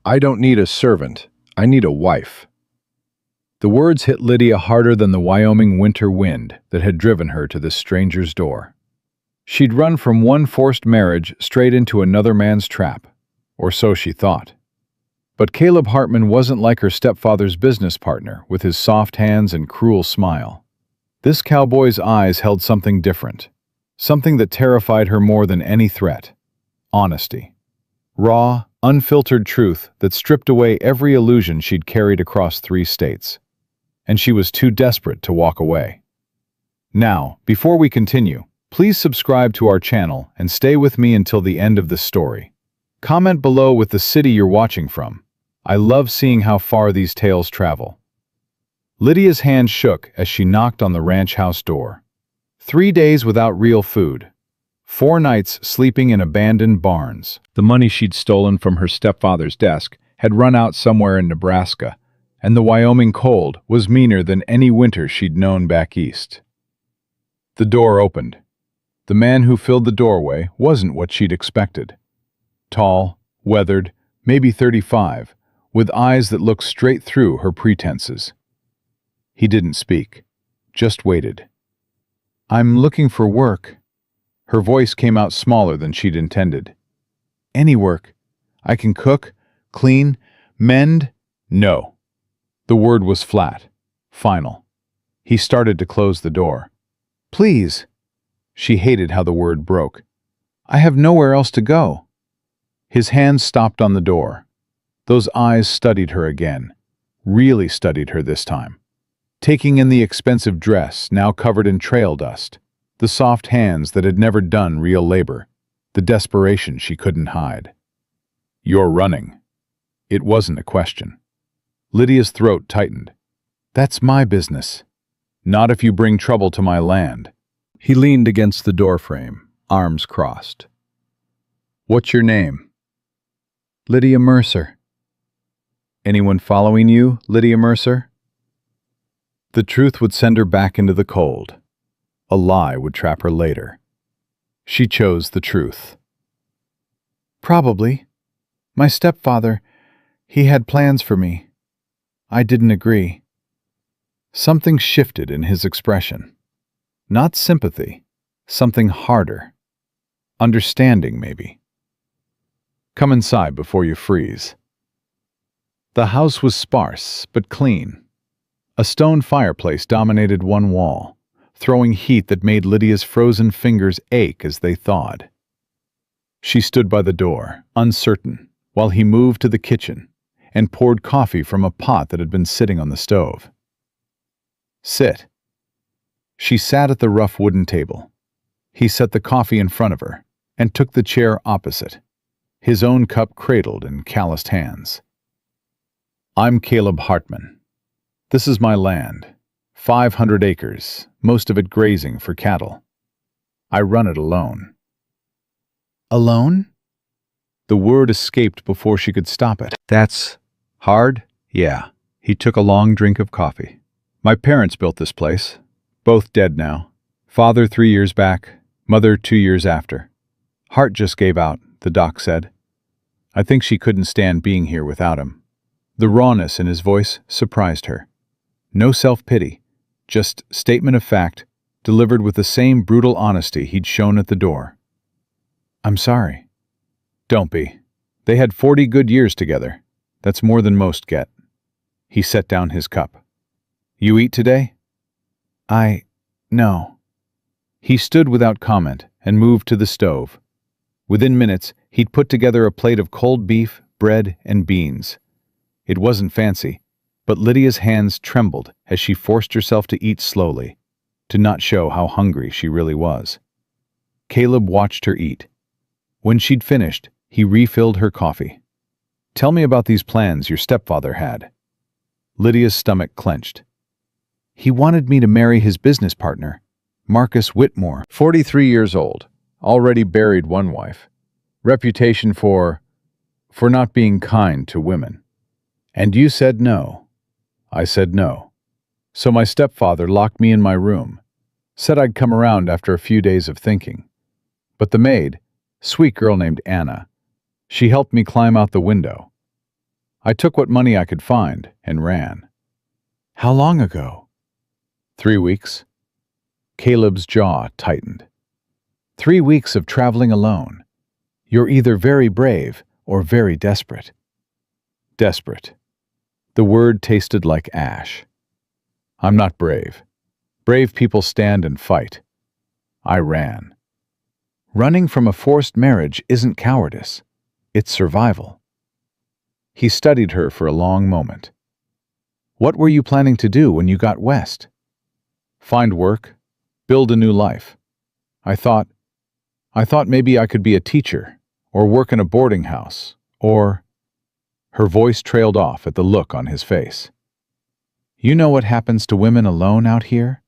I don't need a servant. I need a wife. The words hit Lydia harder than the Wyoming winter wind that had driven her to this stranger's door. She'd run from one forced marriage straight into another man's trap, or so she thought. But Caleb Hartman wasn't like her stepfather's business partner with his soft hands and cruel smile. This cowboy's eyes held something different, something that terrified her more than any threat: honesty. Raw, unfiltered truth that stripped away every illusion she'd carried across 3 states. And she was too desperate to walk away. Now, before we continue, please subscribe to our channel and stay with me until the end of the story. Comment below with the city you're watching from. I love seeing how far these tales travel. Lydia's hand shook as she knocked on the ranch house door. 3 days without real food. 4 nights sleeping in abandoned barns. The money she'd stolen from her stepfather's desk had run out somewhere in Nebraska, and the Wyoming cold was meaner than any winter she'd known back east. The door opened. The man who filled the doorway wasn't what she'd expected. Tall, weathered, maybe 35, with eyes that looked straight through her pretenses. He didn't speak, just waited. "I'm looking for work." Her voice came out smaller than she'd intended. "Any work. I can cook, clean, mend." "No." The word was flat, final. He started to close the door. "Please." She hated how the word broke. "I have nowhere else to go." His hands stopped on the door. Those eyes studied her again, really studied her this time. Taking in the expensive dress, now covered in trail dust, the soft hands that had never done real labor, the desperation she couldn't hide. "You're running." It wasn't a question. Lydia's throat tightened. "That's my business." "Not if you bring trouble to my land." He leaned against the doorframe, arms crossed. "What's your name?" "Lydia Mercer." "Anyone following you, Lydia Mercer?" The truth would send her back into the cold. A lie would trap her later. She chose the truth. "Probably. My stepfather, he had plans for me. I didn't agree." Something shifted in his expression. Not sympathy, something harder. Understanding, maybe. "Come inside before you freeze." The house was sparse, but clean. A stone fireplace dominated one wall, throwing heat that made Lydia's frozen fingers ache as they thawed. She stood by the door, uncertain, while he moved to the kitchen and poured coffee from a pot that had been sitting on the stove. "Sit." She sat at the rough wooden table. He set the coffee in front of her and took the chair opposite, his own cup cradled in calloused hands. "I'm Caleb Hartman. This is my land, 500 acres, most of it grazing for cattle. I run it alone." "Alone?" The word escaped before she could stop it. "That's hard?" "Yeah." He took a long drink of coffee. "My parents built this place. Both dead now. Father 3 years back, mother 2 years after. Heart just gave out," the doc said. I think she couldn't stand being here without him. The rawness in his voice surprised her. No self-pity, just statement of fact, delivered with the same brutal honesty he'd shown at the door. "I'm sorry." "Don't be. They had 40 good years together. That's more than most get." He set down his cup. "You eat today?" No." He stood without comment and moved to the stove. Within minutes, he'd put together a plate of cold beef, bread, and beans. It wasn't fancy, but Lydia's hands trembled as she forced herself to eat slowly, to not show how hungry she really was. Caleb watched her eat. When she'd finished, he refilled her coffee. "Tell me about these plans your stepfather had." Lydia's stomach clenched. "He wanted me to marry his business partner, Marcus Whitmore, 43 years old, already buried one wife. Reputation for not being kind to women. And you said no." "I said no. So my stepfather locked me in my room, said I'd come around after a few days of thinking. But the maid, sweet girl named Anna, she helped me climb out the window. I took what money I could find and ran. How long ago? 3 weeks. Caleb's jaw tightened. 3 weeks of traveling alone. You're either very brave or very desperate. Desperate. The word tasted like ash. I'm not brave. Brave people stand and fight. I ran. Running from a forced marriage isn't cowardice. It's survival. He studied her for a long moment. What were you planning to do when you got west? Find work, build a new life. I thought maybe I could be a teacher, or work in a boarding house, or... Her voice trailed off at the look on his face. You know what happens to women alone out here?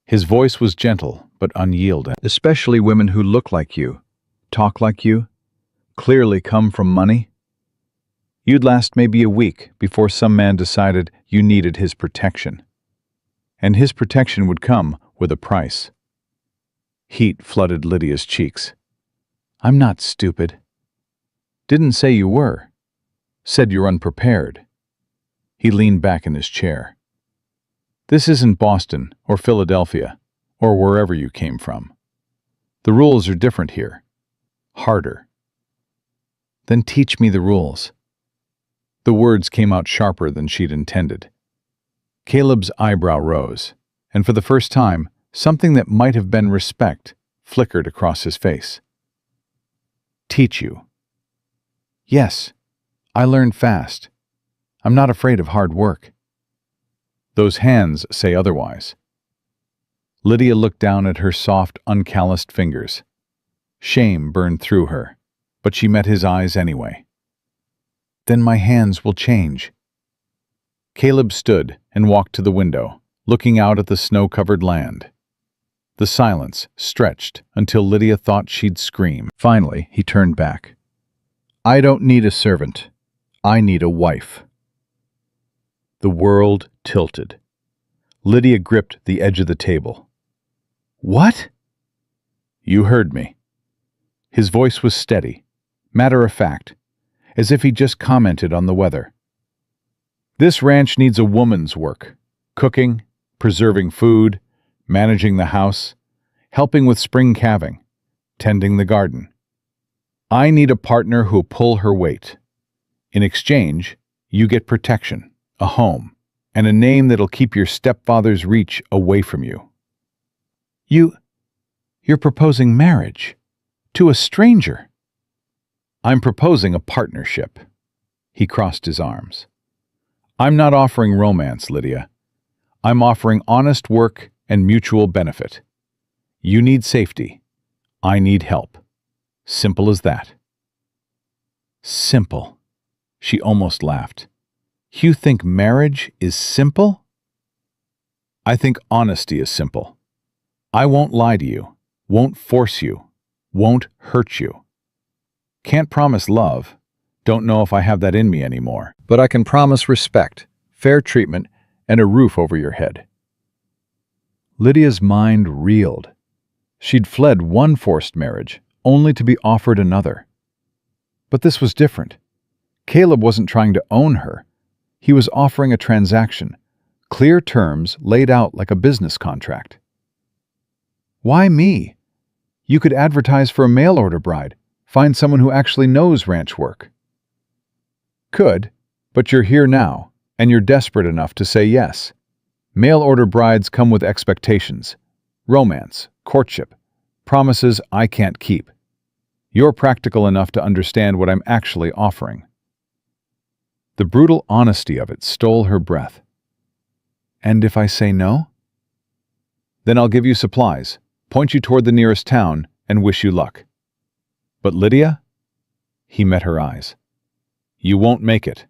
His voice was gentle but unyielding. Especially women who look like you, talk like you, clearly come from money. You'd last maybe a week before some man decided you needed his protection. And his protection would come with a price. Heat flooded Lydia's cheeks. I'm not stupid. Didn't say you were. Said you're unprepared. He leaned back in his chair. This isn't Boston or Philadelphia or wherever you came from. The rules are different here. Harder. Then teach me the rules. The words came out sharper than she'd intended. Caleb's eyebrow rose, and for the first time, something that might have been respect flickered across his face. Teach you. Yes. I learned fast. I'm not afraid of hard work. Those hands say otherwise. Lydia looked down at her soft, uncalloused fingers. Shame burned through her, but she met his eyes anyway. Then my hands will change. Caleb stood and walked to the window, looking out at the snow-covered land. The silence stretched until Lydia thought she'd scream. Finally, he turned back. I don't need a servant. I need a wife. The world tilted. Lydia gripped the edge of the table. What? You heard me. His voice was steady, matter-of-fact, as if he just commented on the weather. This ranch needs a woman's work. Cooking, preserving food, managing the house, helping with spring calving, tending the garden. I need a partner who'll pull her weight. In exchange, you get protection, a home, and a name that'll keep your stepfather's reach away from you. You're proposing marriage to a stranger. I'm proposing a partnership. He crossed his arms. I'm not offering romance, Lydia. I'm offering honest work and mutual benefit. You need safety. I need help. Simple as that. Simple. She almost laughed. You think marriage is simple? I think honesty is simple. I won't lie to you, won't force you, won't hurt you. Can't promise love. Don't know if I have that in me anymore. But I can promise respect, fair treatment, and a roof over your head. Lydia's mind reeled. She'd fled one forced marriage, only to be offered another. But this was different. Caleb wasn't trying to own her. He was offering a transaction, clear terms laid out like a business contract. Why me? You could advertise for a mail-order bride, find someone who actually knows ranch work. Could, but you're here now, and you're desperate enough to say yes. Mail-order brides come with expectations, romance, courtship, promises I can't keep. You're practical enough to understand what I'm actually offering. The brutal honesty of it stole her breath. And if I say no? Then I'll give you supplies, point you toward the nearest town, and wish you luck. But Lydia? He met her eyes. You won't make it.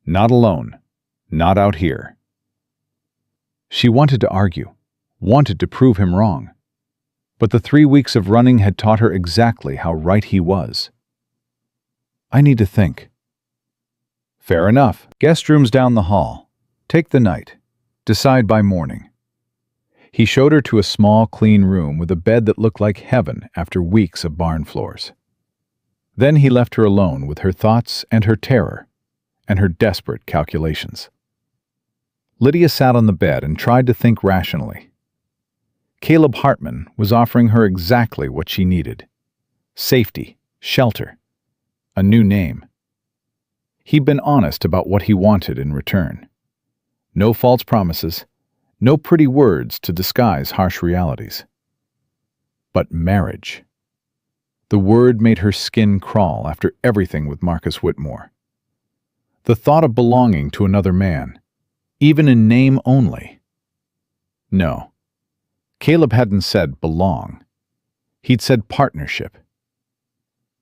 Not alone. Not out here. She wanted to argue, wanted to prove him wrong. But the 3 weeks of running had taught her exactly how right he was. I need to think. Fair enough. Guest rooms down the hall. Take the night. Decide by morning. He showed her to a small, clean room with a bed that looked like heaven after weeks of barn floors. Then he left her alone with her thoughts and her terror, and her desperate calculations. Lydia sat on the bed and tried to think rationally. Caleb Hartman was offering her exactly what she needed: safety, shelter, a new name. He'd been honest about what he wanted in return. No false promises, no pretty words to disguise harsh realities. But marriage. The word made her skin crawl after everything with Marcus Whitmore. The thought of belonging to another man, even in name only. No, Caleb hadn't said belong. He'd said partnership.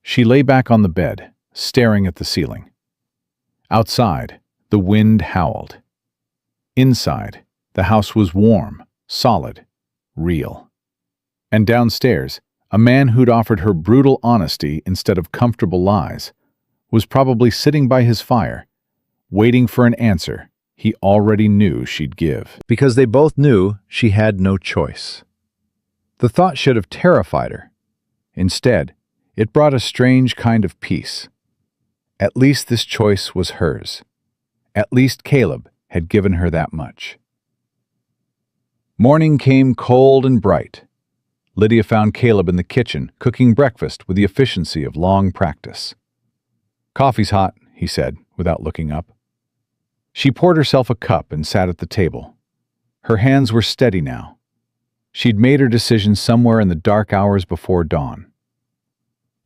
She lay back on the bed, staring at the ceiling. Outside, the wind howled. Inside, the house was warm, solid, real. And downstairs, a man who'd offered her brutal honesty instead of comfortable lies was probably sitting by his fire, waiting for an answer he already knew she'd give. Because they both knew she had no choice. The thought should have terrified her. Instead, it brought a strange kind of peace. At least this choice was hers. At least Caleb had given her that much. Morning came cold and bright. Lydia found Caleb in the kitchen, cooking breakfast with the efficiency of long practice. "Coffee's hot," he said, without looking up. She poured herself a cup and sat at the table. Her hands were steady now. She'd made her decision somewhere in the dark hours before dawn.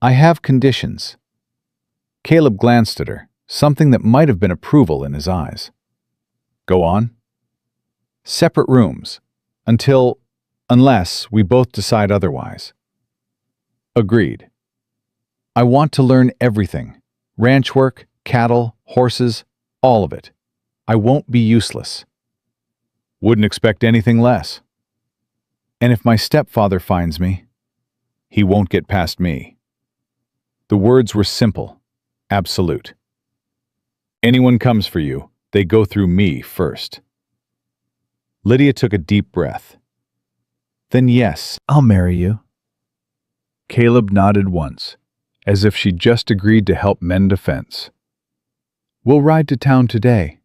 "I have conditions." Caleb glanced at her, something that might have been approval in his eyes. "Go on." "Separate rooms, unless we both decide otherwise." "Agreed." "I want to learn everything. Ranch work, cattle, horses, all of it. I won't be useless." "Wouldn't expect anything less." "And if my stepfather finds me, he won't get past me." The words were simple, absolute. "Anyone comes for you, they go through me first." Lydia took a deep breath. "Then yes, I'll marry you." Caleb nodded once, as if she'd just agreed to help mend a fence. "We'll ride to town today.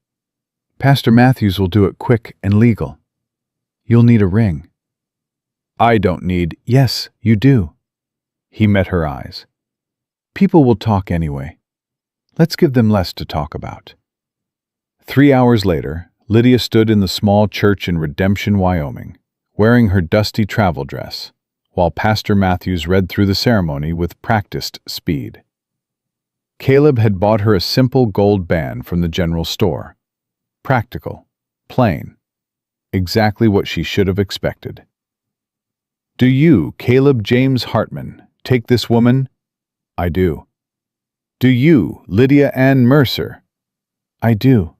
Pastor Matthews will do it quick and legal. You'll need a ring." "I don't need—" "Yes, you do." He met her eyes. "People will talk anyway. Let's give them less to talk about." 3 hours later, Lydia stood in the small church in Redemption, Wyoming, wearing her dusty travel dress, while Pastor Matthews read through the ceremony with practiced speed. Caleb had bought her a simple gold band from the general store. Practical, plain, exactly what she should have expected. "Do you, Caleb James Hartman, take this woman?" "I do." "Do you, Lydia Ann Mercer?" "I do."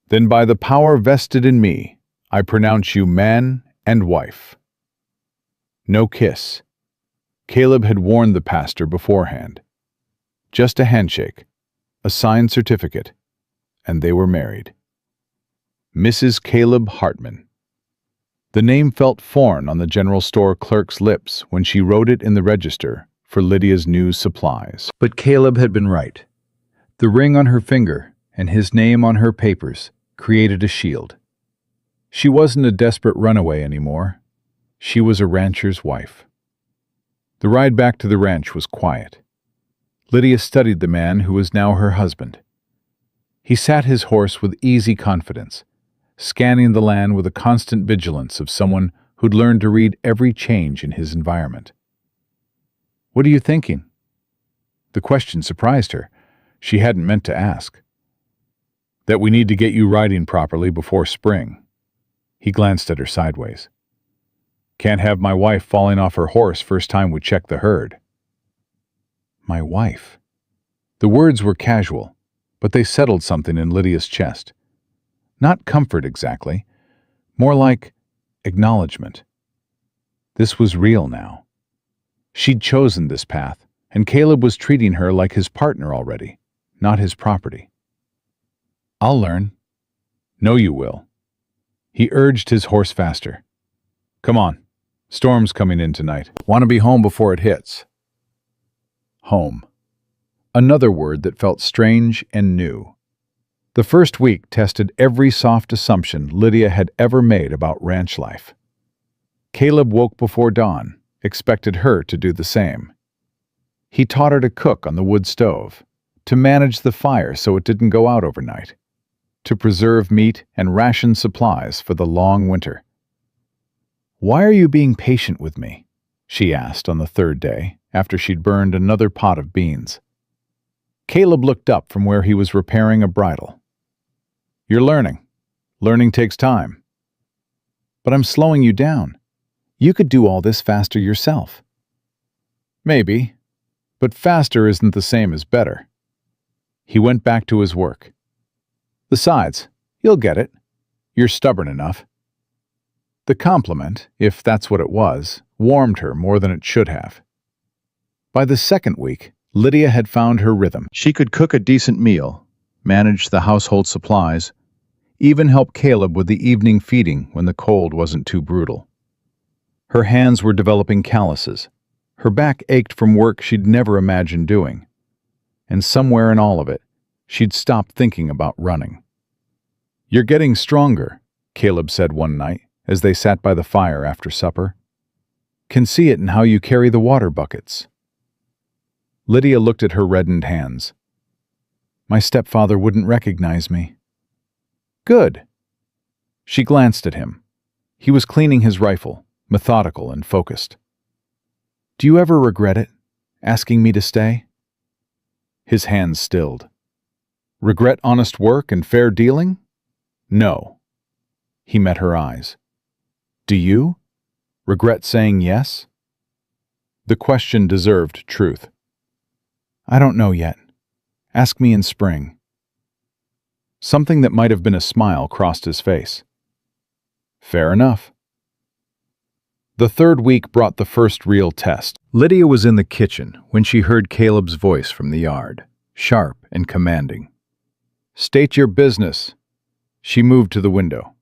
"Then by the power vested in me, I pronounce you man and wife." No kiss. Caleb had warned the pastor beforehand. Just a handshake, a signed certificate, and they were married. Mrs. Caleb Hartman. The name felt foreign on the general store clerk's lips when she wrote it in the register for Lydia's new supplies. But Caleb had been right. The ring on her finger and his name on her papers created a shield. She wasn't a desperate runaway anymore. She was a rancher's wife. The ride back to the ranch was quiet. Lydia studied the man who was now her husband. He sat his horse with easy confidence, scanning the land with a constant vigilance of someone who'd learned to read every change in his environment. "What are you thinking?" The question surprised her. She hadn't meant to ask. "That we need to get you riding properly before spring." He glanced at her sideways. "Can't have my wife falling off her horse first time we check the herd." My wife. The words were casual, but they settled something in Lydia's chest. Not comfort exactly, more like acknowledgement. This was real now. She'd chosen this path, and Caleb was treating her like his partner already, not his property. "I'll learn." "No, you will." He urged his horse faster. "Come on. Storm's coming in tonight. Want to be home before it hits." Home. Another word that felt strange and new. The first week tested every soft assumption Lydia had ever made about ranch life. Caleb woke before dawn, expected her to do the same. He taught her to cook on the wood stove, to manage the fire so it didn't go out overnight, to preserve meat and ration supplies for the long winter. "Why are you being patient with me?" she asked on the third day, after she'd burned another pot of beans. Caleb looked up from where he was repairing a bridle. "You're learning. Learning takes time." "But I'm slowing you down. You could do all this faster yourself." "Maybe, but faster isn't the same as better." He went back to his work. "Besides, you'll get it. You're stubborn enough." The compliment, if that's what it was, warmed her more than it should have. By the second week, Lydia had found her rhythm. She could cook a decent meal, manage the household supplies, even help Caleb with the evening feeding when the cold wasn't too brutal. Her hands were developing calluses. Her back ached from work she'd never imagined doing. And somewhere in all of it, she'd stopped thinking about running. "You're getting stronger," Caleb said one night as they sat by the fire after supper. "Can see it in how you carry the water buckets." Lydia looked at her reddened hands. "My stepfather wouldn't recognize me." "Good." She glanced at him. He was cleaning his rifle, methodical and focused. "Do you ever regret it, asking me to stay?" His hands stilled. "Regret honest work and fair dealing? No." He met her eyes. "Do you? Regret saying yes?" The question deserved truth. "I don't know yet. Ask me in spring." Something that might have been a smile crossed his face. "Fair enough." The third week brought the first real test. Lydia was in the kitchen when she heard Caleb's voice from the yard, sharp and commanding. "State your business." She moved to the window.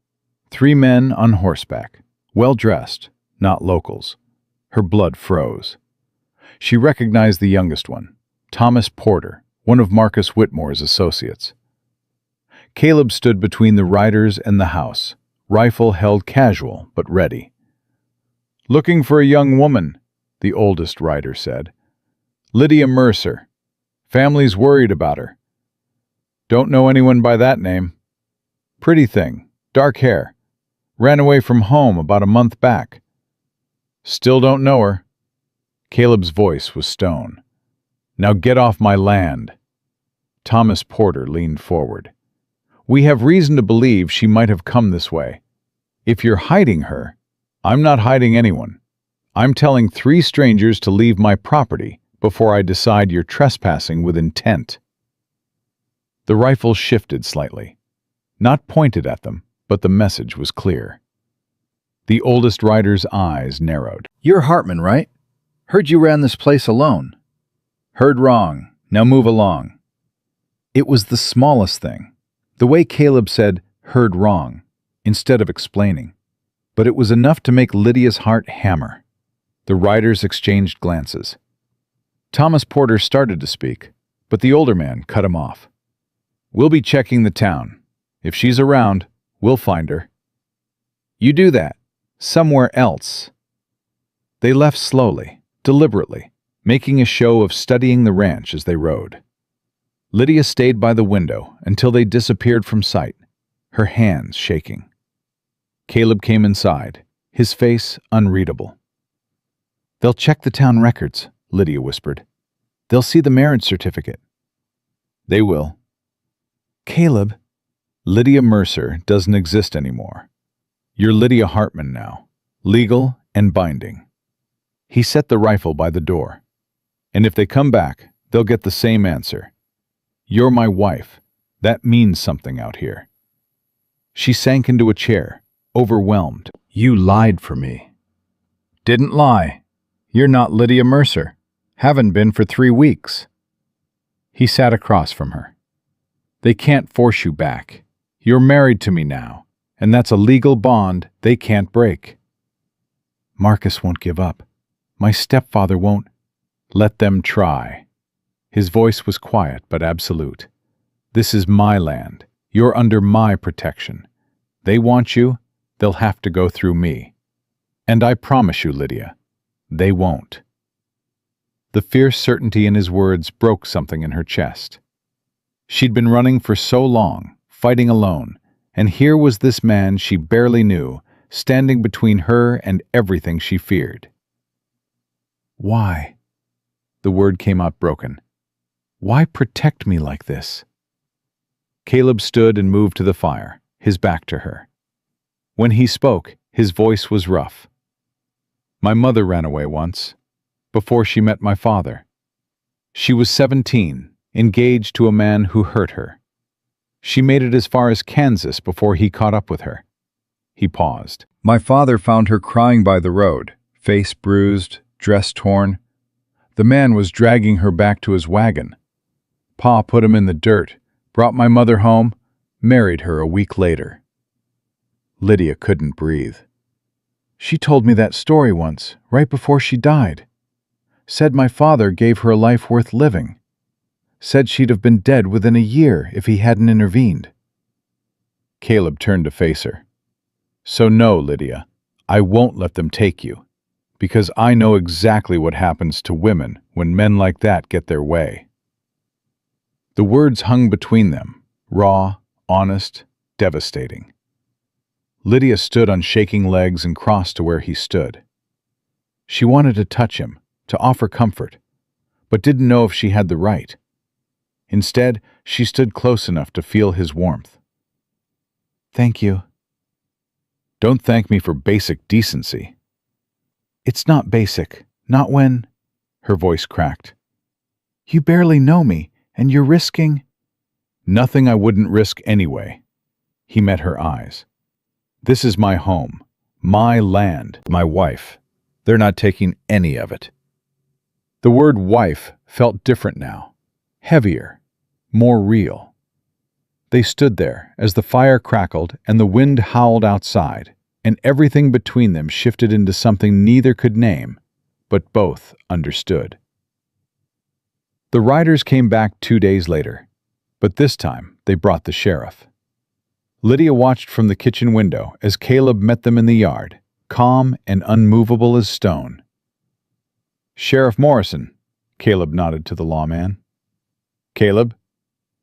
3 men on horseback, well-dressed, not locals. Her blood froze. She recognized the youngest one, Thomas Porter, one of Marcus Whitmore's associates. Caleb stood between the riders and the house, rifle held casual but ready. "Looking for a young woman," the oldest rider said. "Lydia Mercer. Family's worried about her. Don't know anyone by that name. Pretty thing, dark hair. Ran away from home about a month back. Still don't know her." Caleb's voice was stone. "Now get off my land." Thomas Porter leaned forward. "We have reason to believe she might have come this way. If you're hiding her—" "I'm not hiding anyone. I'm telling 3 strangers to leave my property before I decide you're trespassing with intent." The rifle shifted slightly. Not pointed at them, but the message was clear. The oldest rider's eyes narrowed. "You're Hartman, right? Heard you ran this place alone." "Heard wrong. Now move along." It was the smallest thing. The way Caleb said, "heard wrong," instead of explaining. But it was enough to make Lydia's heart hammer. The riders exchanged glances. Thomas Porter started to speak, but the older man cut him off. "We'll be checking the town. If she's around, we'll find her." "You do that. Somewhere else." They left slowly, deliberately, making a show of studying the ranch as they rode. Lydia stayed by the window until they disappeared from sight, her hands shaking. Caleb came inside, his face unreadable. "They'll check the town records," Lydia whispered. "They'll see the marriage certificate." "They will." "Caleb, Lydia Mercer doesn't exist anymore. You're Lydia Hartman now, legal and binding." He set the rifle by the door. "And if they come back, they'll get the same answer. You're my wife. That means something out here." She sank into a chair, overwhelmed. "You lied for me." "Didn't lie. You're not Lydia Mercer. Haven't been for 3 weeks." He sat across from her. "They can't force you back. You're married to me now, and that's a legal bond they can't break." "Marcus won't give up. My stepfather won't." "Let them try." His voice was quiet but absolute. "This is my land. You're under my protection. They want you, they'll have to go through me. And I promise you, Lydia, they won't." The fierce certainty in his words broke something in her chest. She'd been running for so long, fighting alone, and here was this man she barely knew, standing between her and everything she feared. "Why?" The word came out broken. "Why protect me like this?" Caleb stood and moved to the fire, his back to her. When he spoke, his voice was rough. "My mother ran away once, before she met my father. She was 17, engaged to a man who hurt her. She made it as far as Kansas before he caught up with her." He paused. "My father found her crying by the road, face bruised, dress torn. The man was dragging her back to his wagon. Pa put him in the dirt, brought my mother home, married her a week later." Lydia couldn't breathe. "She told me that story once, right before she died. Said my father gave her a life worth living. Said she'd have been dead within a year if he hadn't intervened." Caleb turned to face her. "So no, Lydia, I won't let them take you, because I know exactly what happens to women when men like that get their way." The words hung between them, raw, honest, devastating. Lydia stood on shaking legs and crossed to where he stood. She wanted to touch him, to offer comfort, but didn't know if she had the right. Instead, she stood close enough to feel his warmth. "Thank you." "Don't thank me for basic decency." "It's not basic, not when—" Her voice cracked. "You barely know me, and you're risking—" "Nothing I wouldn't risk anyway." He met her eyes. "This is my home, my land, my wife. They're not taking any of it." The word wife felt different now, heavier, more real. They stood there as the fire crackled and the wind howled outside, and everything between them shifted into something neither could name, but both understood. The riders came back 2 days later, but this time they brought the sheriff. Lydia watched from the kitchen window as Caleb met them in the yard, calm and unmovable as stone. "Sheriff Morrison," Caleb nodded to the lawman. "Caleb,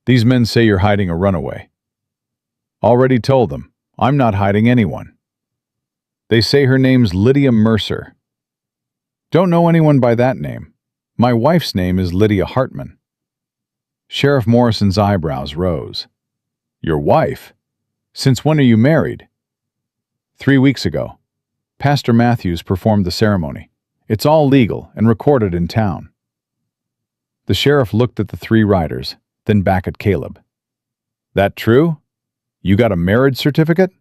these men say you're hiding a runaway." "Already told them. I'm not hiding anyone." "They say her name's Lydia Mercer." "Don't know anyone by that name. My wife's name is Lydia Hartman." Sheriff Morrison's eyebrows rose. "Your wife? Since when are you married?" 3 weeks ago. Pastor Matthews performed the ceremony. It's all legal and recorded in town." The sheriff looked at the 3 riders, then back at Caleb. "That true? You got a marriage certificate?"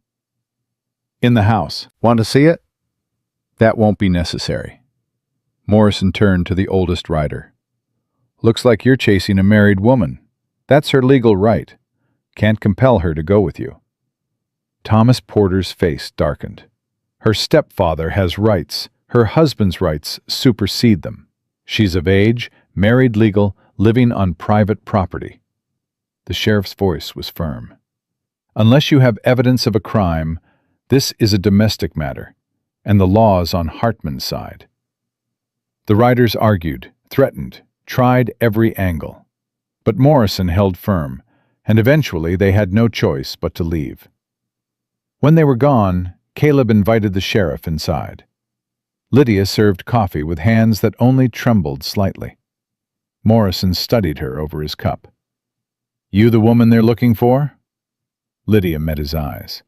"In the house. Want to see it?" "That won't be necessary." Morrison turned to the oldest rider. "Looks like you're chasing a married woman. That's her legal right. Can't compel her to go with you." Thomas Porter's face darkened. "Her stepfather has rights. Her husband's rights supersede them. She's of age, married legal, living on private property." The sheriff's voice was firm. "Unless you have evidence of a crime, this is a domestic matter, and the law's on Hartman's side." The riders argued, threatened, tried every angle. But Morrison held firm, and eventually they had no choice but to leave. When they were gone, Caleb invited the sheriff inside. Lydia served coffee with hands that only trembled slightly. Morrison studied her over his cup. "You the woman they're looking for?" Lydia met his eyes.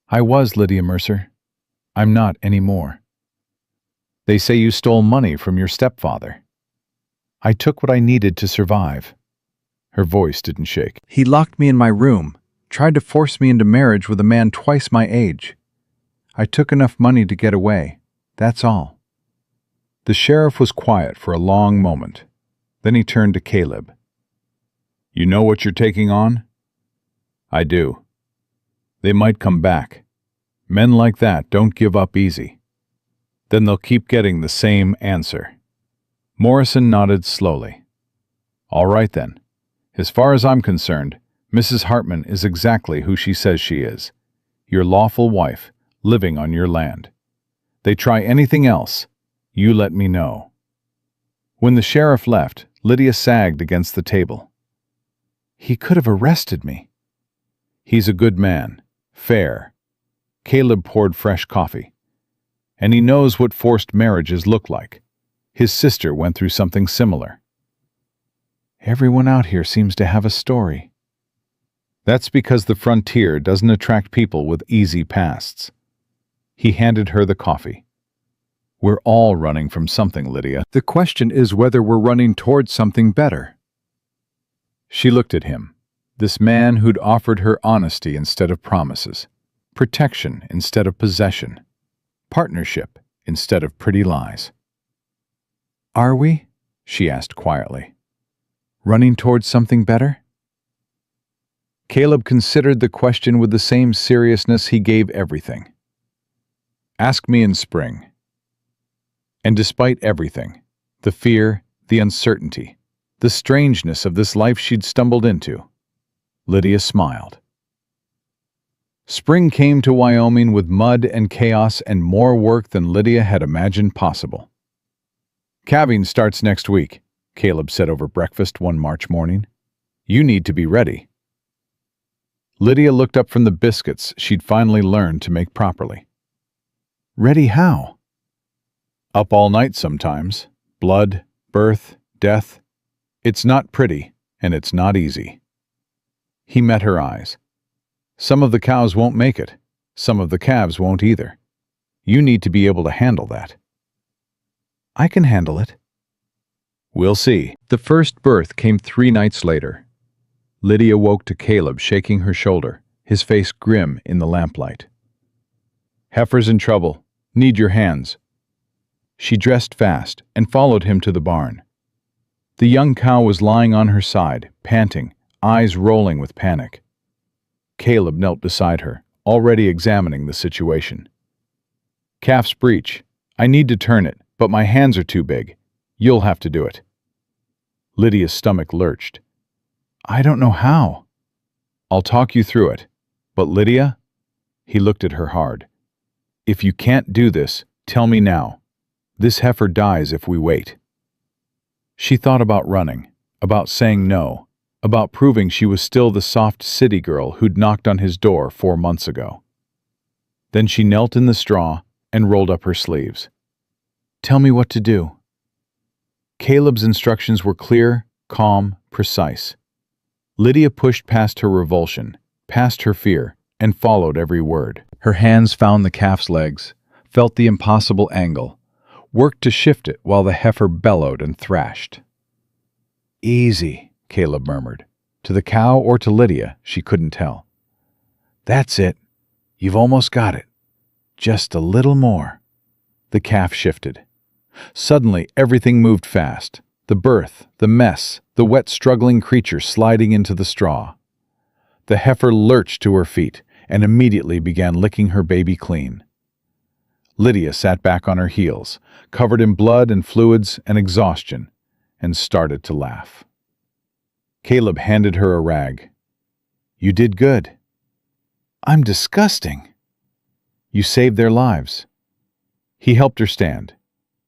"I was Lydia Mercer. I'm not anymore." "They say you stole money from your stepfather." "I took what I needed to survive." Her voice didn't shake. "He locked me in my room, tried to force me into marriage with a man twice my age. I took enough money to get away. That's all." The sheriff was quiet for a long moment. Then he turned to Caleb. "You know what you're taking on?" "I do." "They might come back. Men like that don't give up easy." "Then they'll keep getting the same answer." Morrison nodded slowly. "All right then. As far as I'm concerned, Mrs. Hartman is exactly who she says she is. Your lawful wife, living on your land. They try anything else, you let me know." When the sheriff left, Lydia sagged against the table. "He could have arrested me." "He's a good man. Fair." Caleb poured fresh coffee. "And he knows what forced marriages look like. His sister went through something similar." "Everyone out here seems to have a story." "That's because the frontier doesn't attract people with easy pasts." He handed her the coffee. "We're all running from something, Lydia. The question is whether we're running towards something better." She looked at him, this man who'd offered her honesty instead of promises, protection instead of possession, partnership instead of pretty lies. "Are we?" she asked quietly. "Running towards something better?" Caleb considered the question with the same seriousness he gave everything. "Ask me in spring." And despite everything, the fear, the uncertainty, the strangeness of this life she'd stumbled into, Lydia smiled. Spring came to Wyoming with mud and chaos and more work than Lydia had imagined possible. "Calving starts next week," Caleb said over breakfast one March morning. "You need to be ready." Lydia looked up from the biscuits she'd finally learned to make properly. "Ready how?" "Up all night sometimes. Blood, birth, death. It's not pretty, and it's not easy." He met her eyes. "Some of the cows won't make it. Some of the calves won't either. You need to be able to handle that." "I can handle it." "We'll see." The first birth came 3 nights later. Lydia woke to Caleb shaking her shoulder, his face grim in the lamplight. "Heifer's in trouble. Need your hands." She dressed fast and followed him to the barn. The young cow was lying on her side, panting, eyes rolling with panic. Caleb knelt beside her, already examining the situation. "Calf's breech. I need to turn it, but my hands are too big. You'll have to do it." Lydia's stomach lurched. "I don't know how." "I'll talk you through it. But Lydia," he looked at her hard, "if you can't do this, tell me now. This heifer dies if we wait." She thought about running, about saying no, about proving she was still the soft city girl who'd knocked on his door 4 months ago. Then she knelt in the straw and rolled up her sleeves. "Tell me what to do." Caleb's instructions were clear, calm, precise. Lydia pushed past her revulsion, past her fear, and followed every word. Her hands found the calf's legs, felt the impossible angle, worked to shift it while the heifer bellowed and thrashed. "Easy," Caleb murmured. To the cow or to Lydia, she couldn't tell. "That's it. You've almost got it. Just a little more." The calf shifted. Suddenly, everything moved fast. The birth, the mess, the wet, struggling creature sliding into the straw. The heifer lurched to her feet and immediately began licking her baby clean. Lydia sat back on her heels, covered in blood and fluids and exhaustion, and started to laugh. Caleb handed her a rag. "You did good." "I'm disgusting." "You saved their lives." He helped her stand.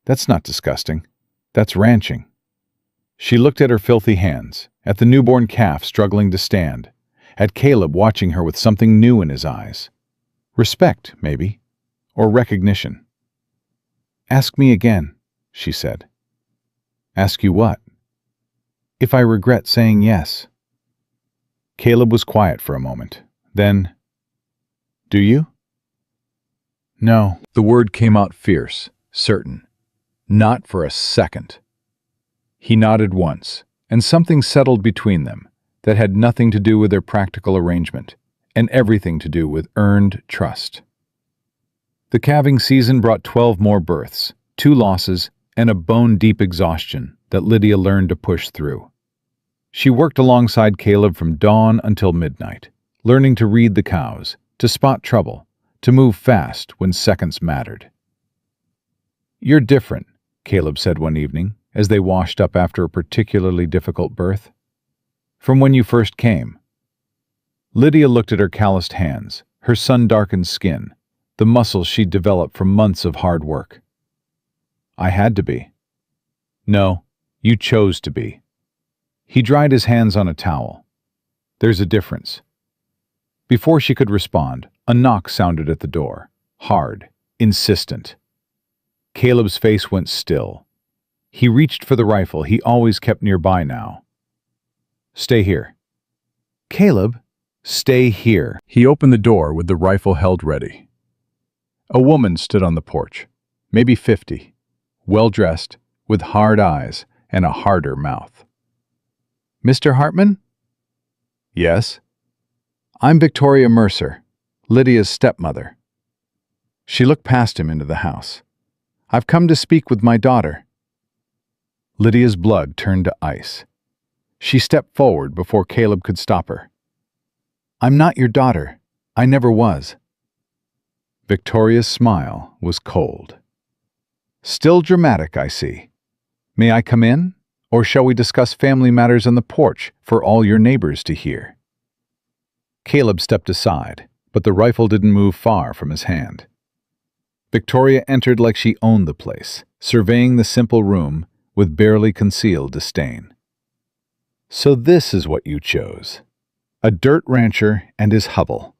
"That's not disgusting. That's ranching." She looked at her filthy hands, at the newborn calf struggling to stand, at Caleb watching her with something new in his eyes. Respect, maybe, or recognition. "Ask me again," she said. "Ask you what?" "If I regret saying yes." Caleb was quiet for a moment. Then, "Do you?" "No." The word came out fierce, certain. "Not for a second." He nodded once, and something settled between them that had nothing to do with their practical arrangement, and everything to do with earned trust. The calving season brought 12 more births, 2 losses, and a bone-deep exhaustion that Lydia learned to push through. She worked alongside Caleb from dawn until midnight, learning to read the cows, to spot trouble, to move fast when seconds mattered. "You're different," Caleb said one evening, as they washed up after a particularly difficult birth. "From when you first came." Lydia looked at her calloused hands, her sun-darkened skin, the muscles she'd developed from months of hard work. I had to be. No, you chose to be. He dried his hands on a towel. There's a difference. Before she could respond, a knock sounded at the door, hard, insistent. Caleb's face went still. He reached for the rifle he always kept nearby now. Stay here. Caleb, stay here. He opened the door with the rifle held ready. A woman stood on the porch, maybe 50, well-dressed, with hard eyes and a harder mouth. Mr. Hartman? Yes. I'm Victoria Mercer, Lydia's stepmother. She looked past him into the house. I've come to speak with my daughter. Lydia's blood turned to ice. She stepped forward before Caleb could stop her. I'm not your daughter. I never was. Victoria's smile was cold. Still dramatic, I see. May I come in? Or shall we discuss family matters on the porch for all your neighbors to hear? Caleb stepped aside, but the rifle didn't move far from his hand. Victoria entered like she owned the place, surveying the simple room with barely concealed disdain. So this is what you chose. A dirt rancher and his hovel.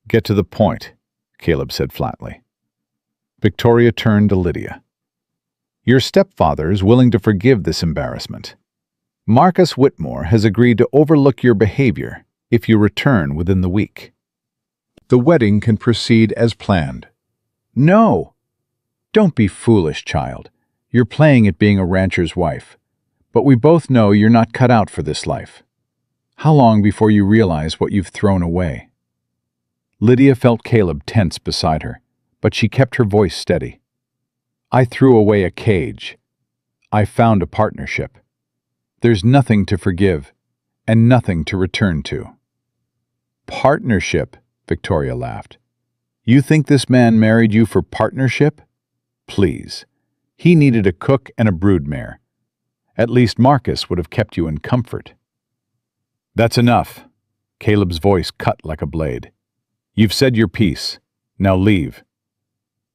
Get to the point, Caleb said flatly. Victoria turned to Lydia. Your stepfather is willing to forgive this embarrassment. Marcus Whitmore has agreed to overlook your behavior if you return within the week. The wedding can proceed as planned. No! Don't be foolish, child. You're playing at being a rancher's wife. But we both know you're not cut out for this life. How long before you realize what you've thrown away? Lydia felt Caleb tense beside her, but she kept her voice steady. I threw away a cage. I found a partnership. There's nothing to forgive, and nothing to return to. Partnership, Victoria laughed. You think this man married you for partnership? Please. He needed a cook and a broodmare. At least Marcus would have kept you in comfort. That's enough. Caleb's voice cut like a blade. You've said your piece. Now leave.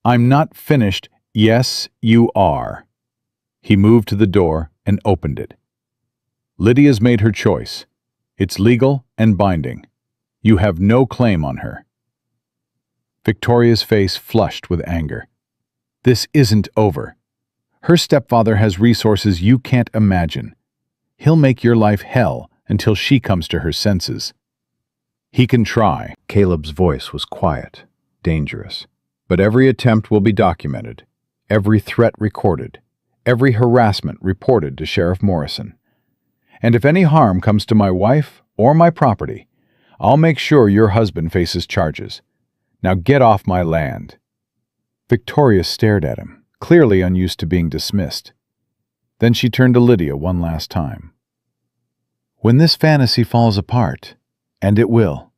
I'm not finished. Yes, you are. He moved to the door and opened it. Lydia's made her choice. It's legal and binding. You have no claim on her. Victoria's face flushed with anger. This isn't over. Her stepfather has resources you can't imagine. He'll make your life hell until she comes to her senses. He can try. Caleb's voice was quiet, dangerous. But every attempt will be documented, every threat recorded, every harassment reported to Sheriff Morrison. And if any harm comes to my wife or my property, I'll make sure your husband faces charges. Now get off my land. Victoria stared at him, clearly unused to being dismissed. Then she turned to Lydia one last time. When this fantasy falls apart, and it will,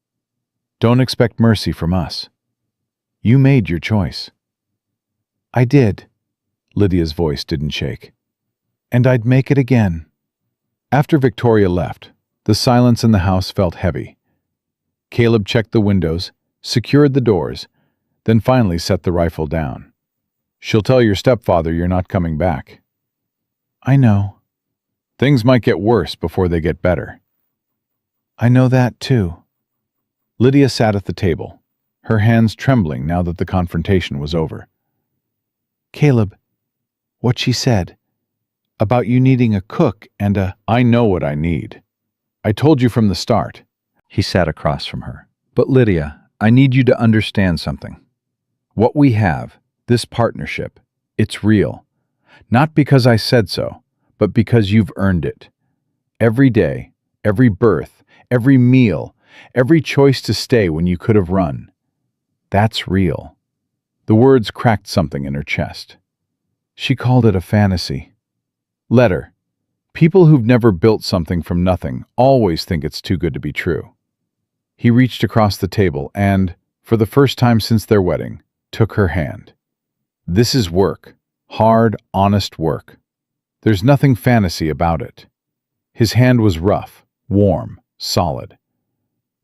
don't expect mercy from us. You made your choice. I did. Lydia's voice didn't shake. And I'd make it again. After Victoria left, the silence in the house felt heavy. Caleb checked the windows, secured the doors, then finally set the rifle down. She'll tell your stepfather you're not coming back. I know. Things might get worse before they get better. I know that too. Lydia sat at the table, her hands trembling now that the confrontation was over. Caleb, what she said, about you needing a cook and a... I know what I need. I told you from the start. He sat across from her. But Lydia, I need you to understand something. What we have, this partnership, it's real. Not because I said so, but because you've earned it. Every day, every birth, every meal, every choice to stay when you could have run. That's real. The words cracked something in her chest. She called it a fantasy. Let her. People who've never built something from nothing always think it's too good to be true. He reached across the table and, for the first time since their wedding, took her hand. This is work. Hard, honest work. There's nothing fantasy about it. His hand was rough, warm, solid.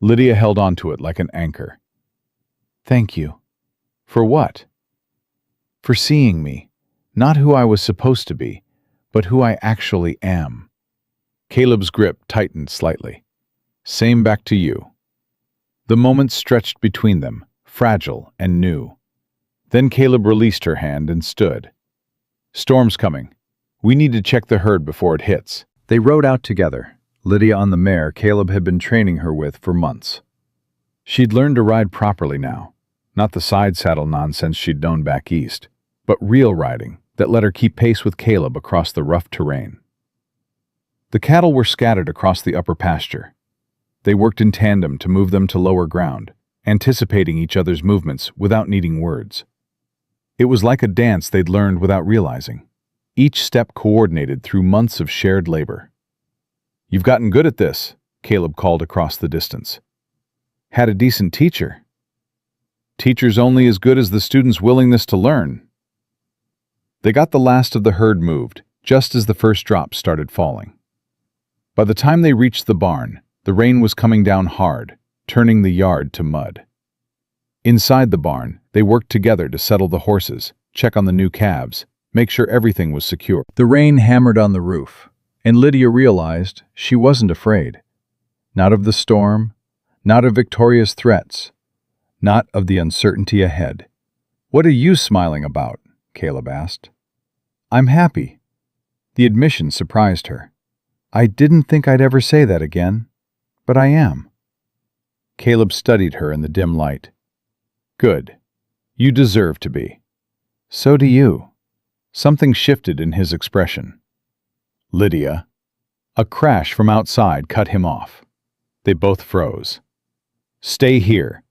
Lydia held onto it like an anchor. Thank you. For what? For seeing me, not who I was supposed to be, but who I actually am. Caleb's grip tightened slightly. Same back to you. The moments stretched between them, fragile and new. Then Caleb released her hand and stood. Storm's coming. We need to check the herd before it hits. They rode out together, Lydia on the mare Caleb had been training her with for months. She'd learned to ride properly now, not the side saddle nonsense she'd known back east, but real riding that let her keep pace with Caleb across the rough terrain. The cattle were scattered across the upper pasture. They worked in tandem to move them to lower ground, anticipating each other's movements without needing words. It was like a dance they'd learned without realizing, each step coordinated through months of shared labor. You've gotten good at this, Caleb called across the distance. Had a decent teacher. Teacher's only as good as the student's willingness to learn. They got the last of the herd moved, just as the first drops started falling. By the time they reached the barn, the rain was coming down hard, turning the yard to mud. Inside the barn, they worked together to settle the horses, check on the new calves, make sure everything was secure. The rain hammered on the roof, and Lydia realized she wasn't afraid. Not of the storm, not of Victoria's threats, not of the uncertainty ahead. What are you smiling about? Caleb asked. I'm happy. The admission surprised her. I didn't think I'd ever say that again, but I am. Caleb studied her in the dim light. Good. You deserve to be. So do you. Something shifted in his expression. Lydia. A crash from outside cut him off. They both froze. Stay here.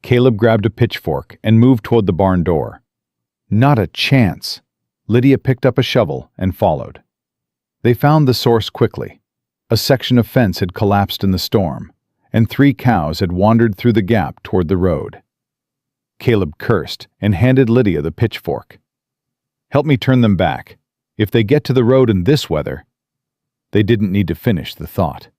Caleb grabbed a pitchfork and moved toward the barn door. Not a chance. Lydia picked up a shovel and followed. They found the source quickly. A section of fence had collapsed in the storm, and 3 cows had wandered through the gap toward the road. Caleb cursed and handed Lydia the pitchfork. Help me turn them back. If they get to the road in this weather... They didn't need to finish the thought.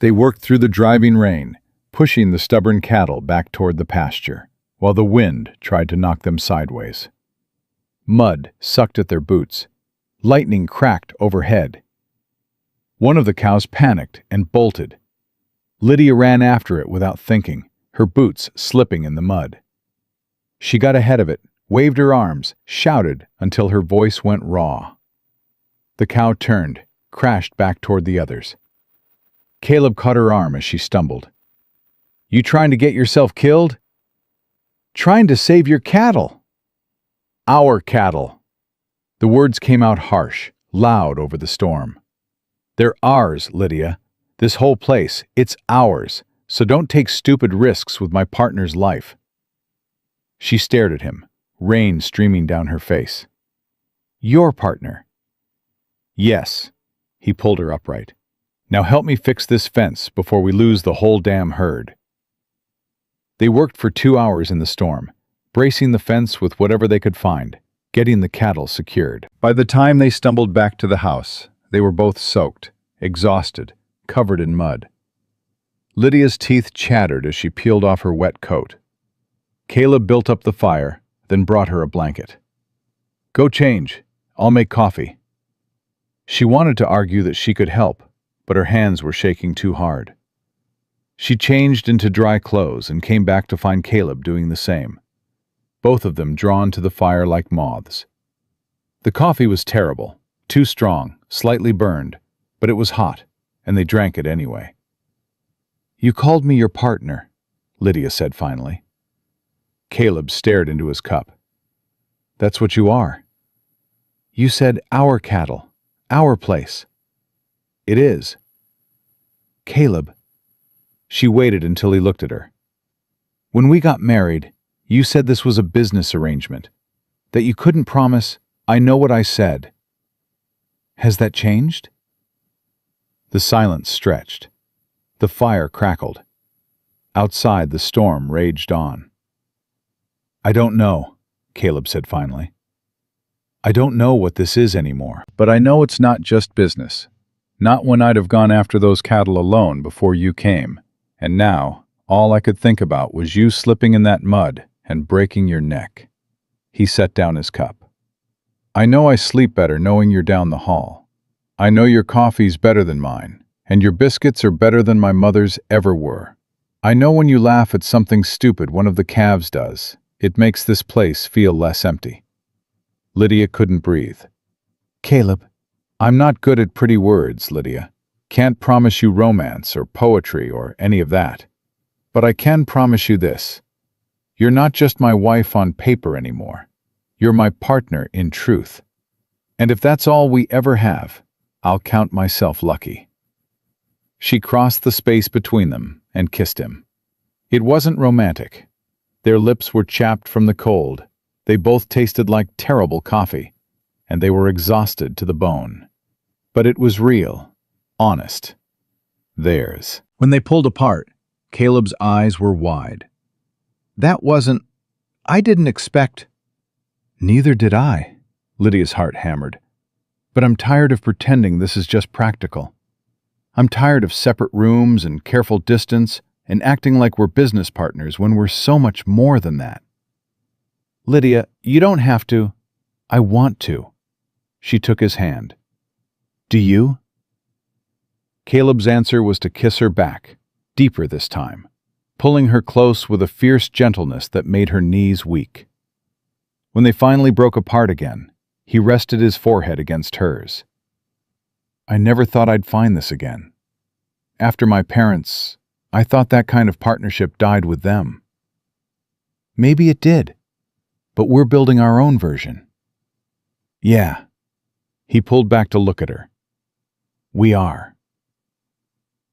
They worked through the driving rain, pushing the stubborn cattle back toward the pasture, while the wind tried to knock them sideways. Mud sucked at their boots. Lightning cracked overhead. One of the cows panicked and bolted. Lydia ran after it without thinking, her boots slipping in the mud. She got ahead of it, waved her arms, shouted until her voice went raw. The cow turned, crashed back toward the others. Caleb caught her arm as she stumbled. You trying to get yourself killed? Trying to save your cattle. Our cattle. The words came out harsh, loud over the storm. They're ours, Lydia. This whole place, it's ours, so don't take stupid risks with my partner's life. She stared at him, rain streaming down her face. Your partner? Yes. He pulled her upright. Now help me fix this fence before we lose the whole damn herd. They worked for 2 hours in the storm, bracing the fence with whatever they could find, getting the cattle secured. By the time they stumbled back to the house, they were both soaked, exhausted, covered in mud. Lydia's teeth chattered as she peeled off her wet coat. Caleb built up the fire, then brought her a blanket. Go change. I'll make coffee. She wanted to argue that she could help, but her hands were shaking too hard. She changed into dry clothes and came back to find Caleb doing the same, both of them drawn to the fire like moths. The coffee was terrible, too strong, slightly burned, but it was hot, and they drank it anyway. You called me your partner, Lydia said finally. Caleb stared into his cup. That's what you are. You said our cattle, our place. It is. Caleb. She waited until he looked at her. When we got married, you said this was a business arrangement, that you couldn't promise, I know what I said. Has that changed? The silence stretched. The fire crackled. Outside, the storm raged on. I don't know, Caleb said finally. I don't know what this is anymore, but I know it's not just business. Not when I'd have gone after those cattle alone before you came. And now, all I could think about was you slipping in that mud and breaking your neck. He set down his cup. I know I sleep better knowing you're down the hall. I know your coffee's better than mine, and your biscuits are better than my mother's ever were. I know when you laugh at something stupid one of the calves does, it makes this place feel less empty. Lydia couldn't breathe. Caleb, I'm not good at pretty words, Lydia. Can't promise you romance or poetry or any of that. But I can promise you this. You're not just my wife on paper anymore. You're my partner in truth. And if that's all we ever have, I'll count myself lucky. She crossed the space between them and kissed him. It wasn't romantic. Their lips were chapped from the cold. They both tasted like terrible coffee, and they were exhausted to the bone. But it was real, honest. Theirs. When they pulled apart, Caleb's eyes were wide. I didn't expect. Neither did I, Lydia's heart hammered. But I'm tired of pretending this is just practical. I'm tired of separate rooms and careful distance and acting like we're business partners when we're so much more than that. Lydia, you don't have to. I want to. She took his hand. Do you? Caleb's answer was to kiss her back, deeper this time, pulling her close with a fierce gentleness that made her knees weak. When they finally broke apart again, he rested his forehead against hers. I never thought I'd find this again. After my parents, I thought that kind of partnership died with them. Maybe it did, but we're building our own version. Yeah. He pulled back to look at her. We are.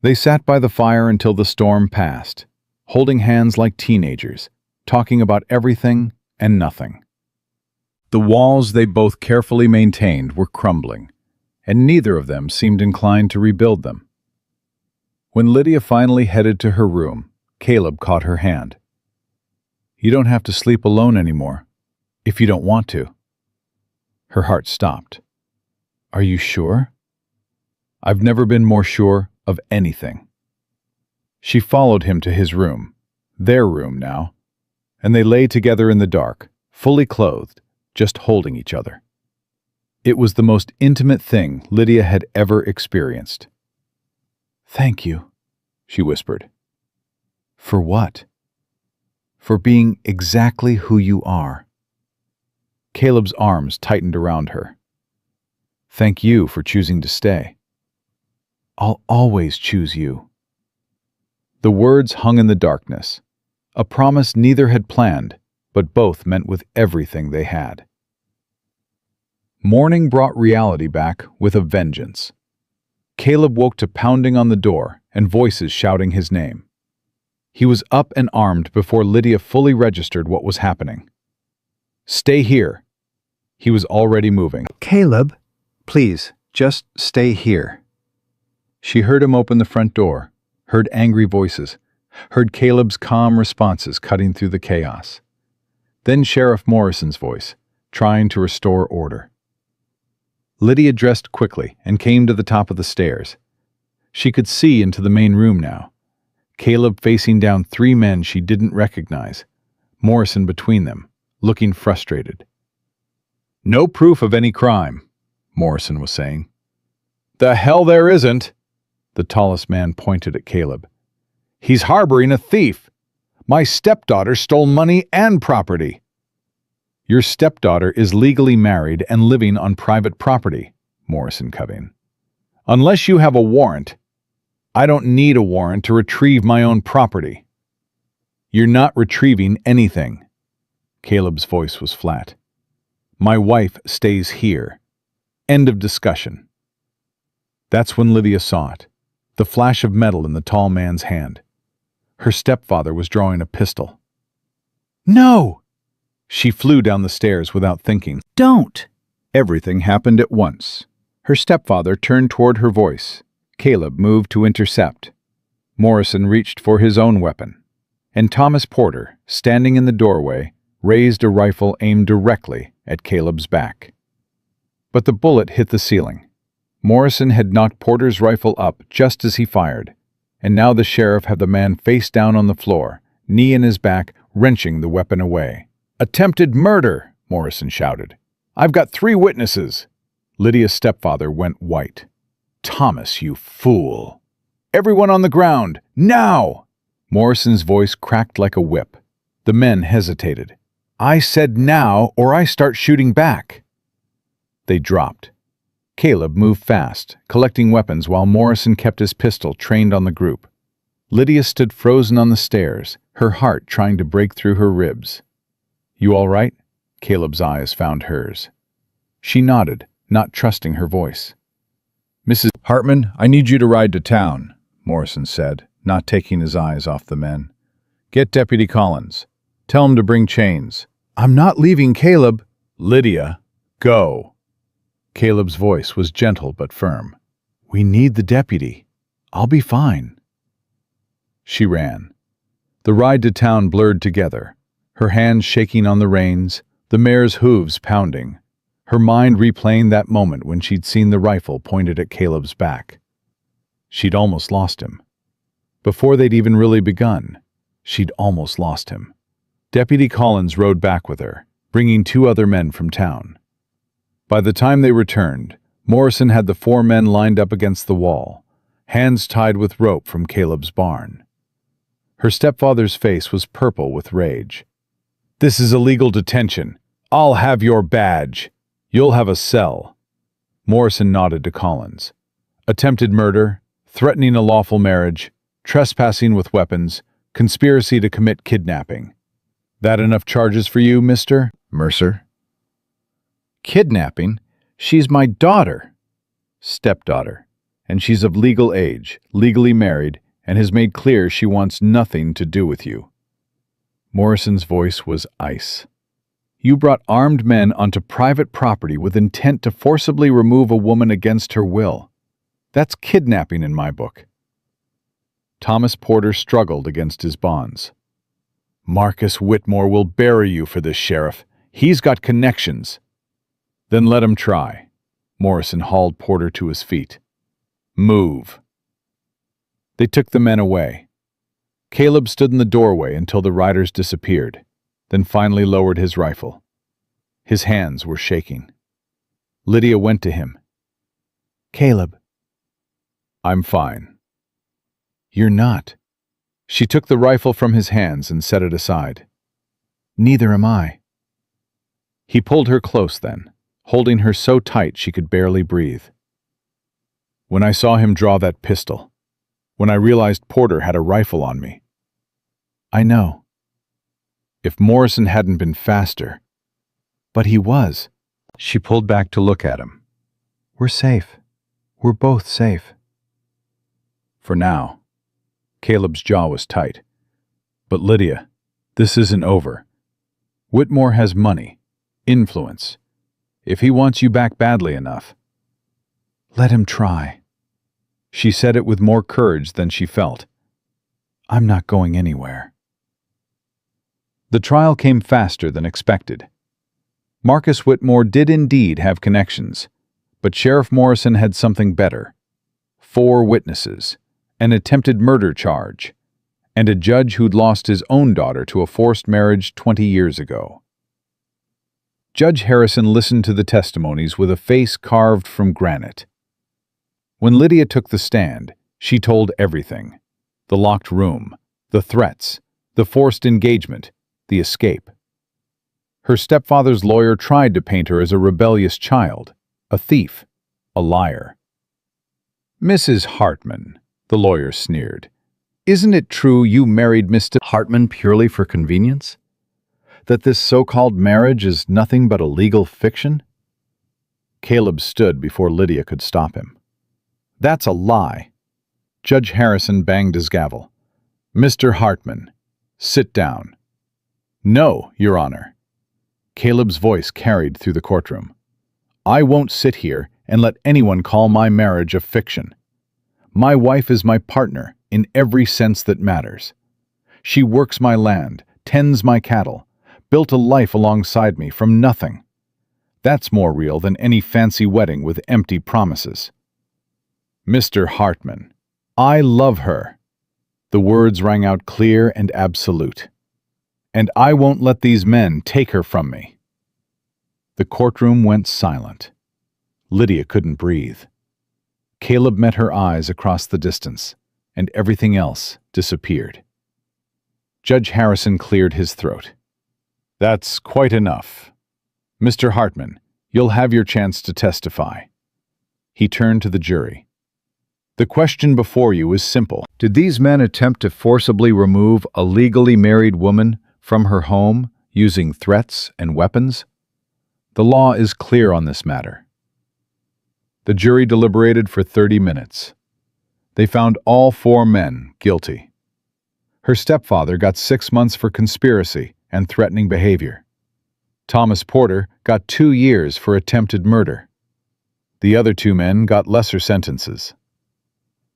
They sat by the fire until the storm passed, holding hands like teenagers, talking about everything and nothing. The walls they both carefully maintained were crumbling, and neither of them seemed inclined to rebuild them. When Lydia finally headed to her room, Caleb caught her hand. You don't have to sleep alone anymore, if you don't want to. Her heart stopped. Are you sure? I've never been more sure of anything. She followed him to his room, their room now, and they lay together in the dark, fully clothed, just holding each other. It was the most intimate thing Lydia had ever experienced. Thank you, she whispered. For what? For being exactly who you are. Caleb's arms tightened around her. Thank you for choosing to stay. I'll always choose you. The words hung in the darkness, a promise neither had planned, but both meant with everything they had. Morning brought reality back with a vengeance. Caleb woke to pounding on the door and voices shouting his name. He was up and armed before Lydia fully registered what was happening. Stay here. He was already moving. Caleb, please, just stay here. She heard him open the front door, heard angry voices, heard Caleb's calm responses cutting through the chaos. Then Sheriff Morrison's voice, trying to restore order. Lydia dressed quickly and came to the top of the stairs. She could see into the main room now. Caleb facing down 3 men she didn't recognize, Morrison between them, looking frustrated. No proof of any crime, Morrison was saying. The hell there isn't, the tallest man pointed at Caleb. He's harboring a thief. My stepdaughter stole money and property. Your stepdaughter is legally married and living on private property, Morrison cut in. Unless you have a warrant, I don't need a warrant to retrieve my own property. You're not retrieving anything. Caleb's voice was flat. My wife stays here. End of discussion. That's when Lydia saw it, the flash of metal in the tall man's hand. Her stepfather was drawing a pistol. No! She flew down the stairs without thinking. Don't! Everything happened at once. Her stepfather turned toward her voice. Caleb moved to intercept. Morrison reached for his own weapon. And Thomas Porter, standing in the doorway, raised a rifle aimed directly at Caleb's back. But the bullet hit the ceiling. Morrison had knocked Porter's rifle up just as he fired, and now the sheriff had the man face down on the floor, knee in his back, wrenching the weapon away. "Attempted murder!" Morrison shouted. "I've got 3 witnesses!" Lydia's stepfather went white. "Thomas, you fool! Everyone on the ground, now!" Morrison's voice cracked like a whip. The men hesitated. "I said now, or I start shooting back." They dropped. Caleb moved fast, collecting weapons while Morrison kept his pistol trained on the group. Lydia stood frozen on the stairs, her heart trying to break through her ribs. "You all right?" Caleb's eyes found hers. She nodded, not trusting her voice. "Mrs. Hartman, I need you to ride to town," Morrison said, not taking his eyes off the men. "Get Deputy Collins. Tell him to bring chains." "I'm not leaving Caleb." "Lydia, go." Caleb's voice was gentle but firm. "We need the deputy. I'll be fine." She ran. The ride to town blurred together, her hands shaking on the reins, the mare's hooves pounding, her mind replaying that moment when she'd seen the rifle pointed at Caleb's back. She'd almost lost him. Before they'd even really begun, she'd almost lost him. Deputy Collins rode back with her, bringing 2 other men from town. By the time they returned, Morrison had the 4 men lined up against the wall, hands tied with rope from Caleb's barn. Her stepfather's face was purple with rage. "This is illegal detention. I'll have your badge. You'll have a cell." Morrison nodded to Collins. "Attempted murder, threatening a lawful marriage, trespassing with weapons, conspiracy to commit kidnapping. That enough charges for you, Mr. Mercer?" "Kidnapping? She's my daughter." "Stepdaughter. And she's of legal age, legally married, and has made clear she wants nothing to do with you." Morrison's voice was ice. "You brought armed men onto private property with intent to forcibly remove a woman against her will. That's kidnapping in my book." Thomas Porter struggled against his bonds. "Marcus Whitmore will bury you for this, Sheriff. He's got connections." "Then let him try." Morrison hauled Porter to his feet. "Move." They took the men away. Caleb stood in the doorway until the riders disappeared, then finally lowered his rifle. His hands were shaking. Lydia went to him. "Caleb." "I'm fine." "You're not." She took the rifle from his hands and set it aside. "Neither am I." He pulled her close then, holding her so tight she could barely breathe. "When I saw him draw that pistol, when I realized Porter had a rifle on me." "I know." "If Morrison hadn't been faster." "But he was." She pulled back to look at him. "We're safe. We're both safe." "For now." Caleb's jaw was tight. "But Lydia, this isn't over. Whitmore has money, influence. If he wants you back badly enough." "Let him try." She said it with more courage than she felt. "I'm not going anywhere." The trial came faster than expected. Marcus Whitmore did indeed have connections, but Sheriff Morrison had something better. 4 witnesses, an attempted murder charge, and a judge who'd lost his own daughter to a forced marriage 20 years ago. Judge Harrison listened to the testimonies with a face carved from granite. When Lydia took the stand, she told everything: the locked room, the threats, the forced engagement, the escape. Her stepfather's lawyer tried to paint her as a rebellious child, a thief, a liar. "Mrs. Hartman," the lawyer sneered, "isn't it true you married Mr. Hartman purely for convenience? That this so-called marriage is nothing but a legal fiction?" Caleb stood before Lydia could stop him. "That's a lie." Judge Harrison banged his gavel. "Mr. Hartman, sit down." "No, Your Honor." Caleb's voice carried through the courtroom. "I won't sit here and let anyone call my marriage a fiction. My wife is my partner in every sense that matters. She works my land, tends my cattle, built a life alongside me from nothing. That's more real than any fancy wedding with empty promises." "Mr. Hartman, I love her." The words rang out clear and absolute. "And I won't let these men take her from me." The courtroom went silent. Lydia couldn't breathe. Caleb met her eyes across the distance, and everything else disappeared. Judge Harrison cleared his throat. "That's quite enough. Mr. Hartman, you'll have your chance to testify." He turned to the jury. "The question before you is simple. Did these men attempt to forcibly remove a legally married woman from her home using threats and weapons? The law is clear on this matter." The jury deliberated for 30 minutes. They found all 4 men guilty. Her stepfather got 6 months for conspiracy and threatening behavior. Thomas Porter got 2 years for attempted murder. The other 2 men got lesser sentences.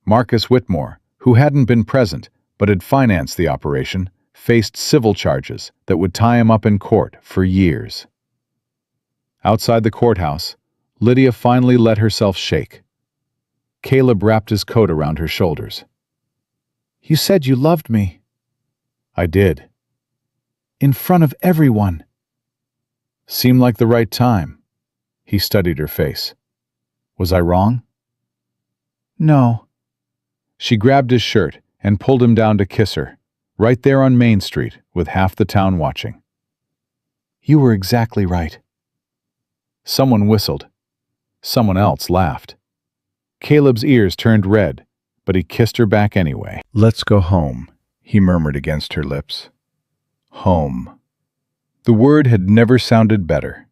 Marcus Whitmore, who hadn't been present but had financed the operation, faced civil charges that would tie him up in court for years. Outside the courthouse, Lydia finally let herself shake. Caleb wrapped his coat around her shoulders. "You said you loved me." "I did." "In front of everyone." "Seemed like the right time." He studied her face. "Was I wrong?" "No." She grabbed his shirt and pulled him down to kiss her, right there on Main Street with half the town watching. "You were exactly right." Someone whistled. Someone else laughed. Caleb's ears turned red, but he kissed her back anyway. "Let's go home," he murmured against her lips. Home. The word had never sounded better.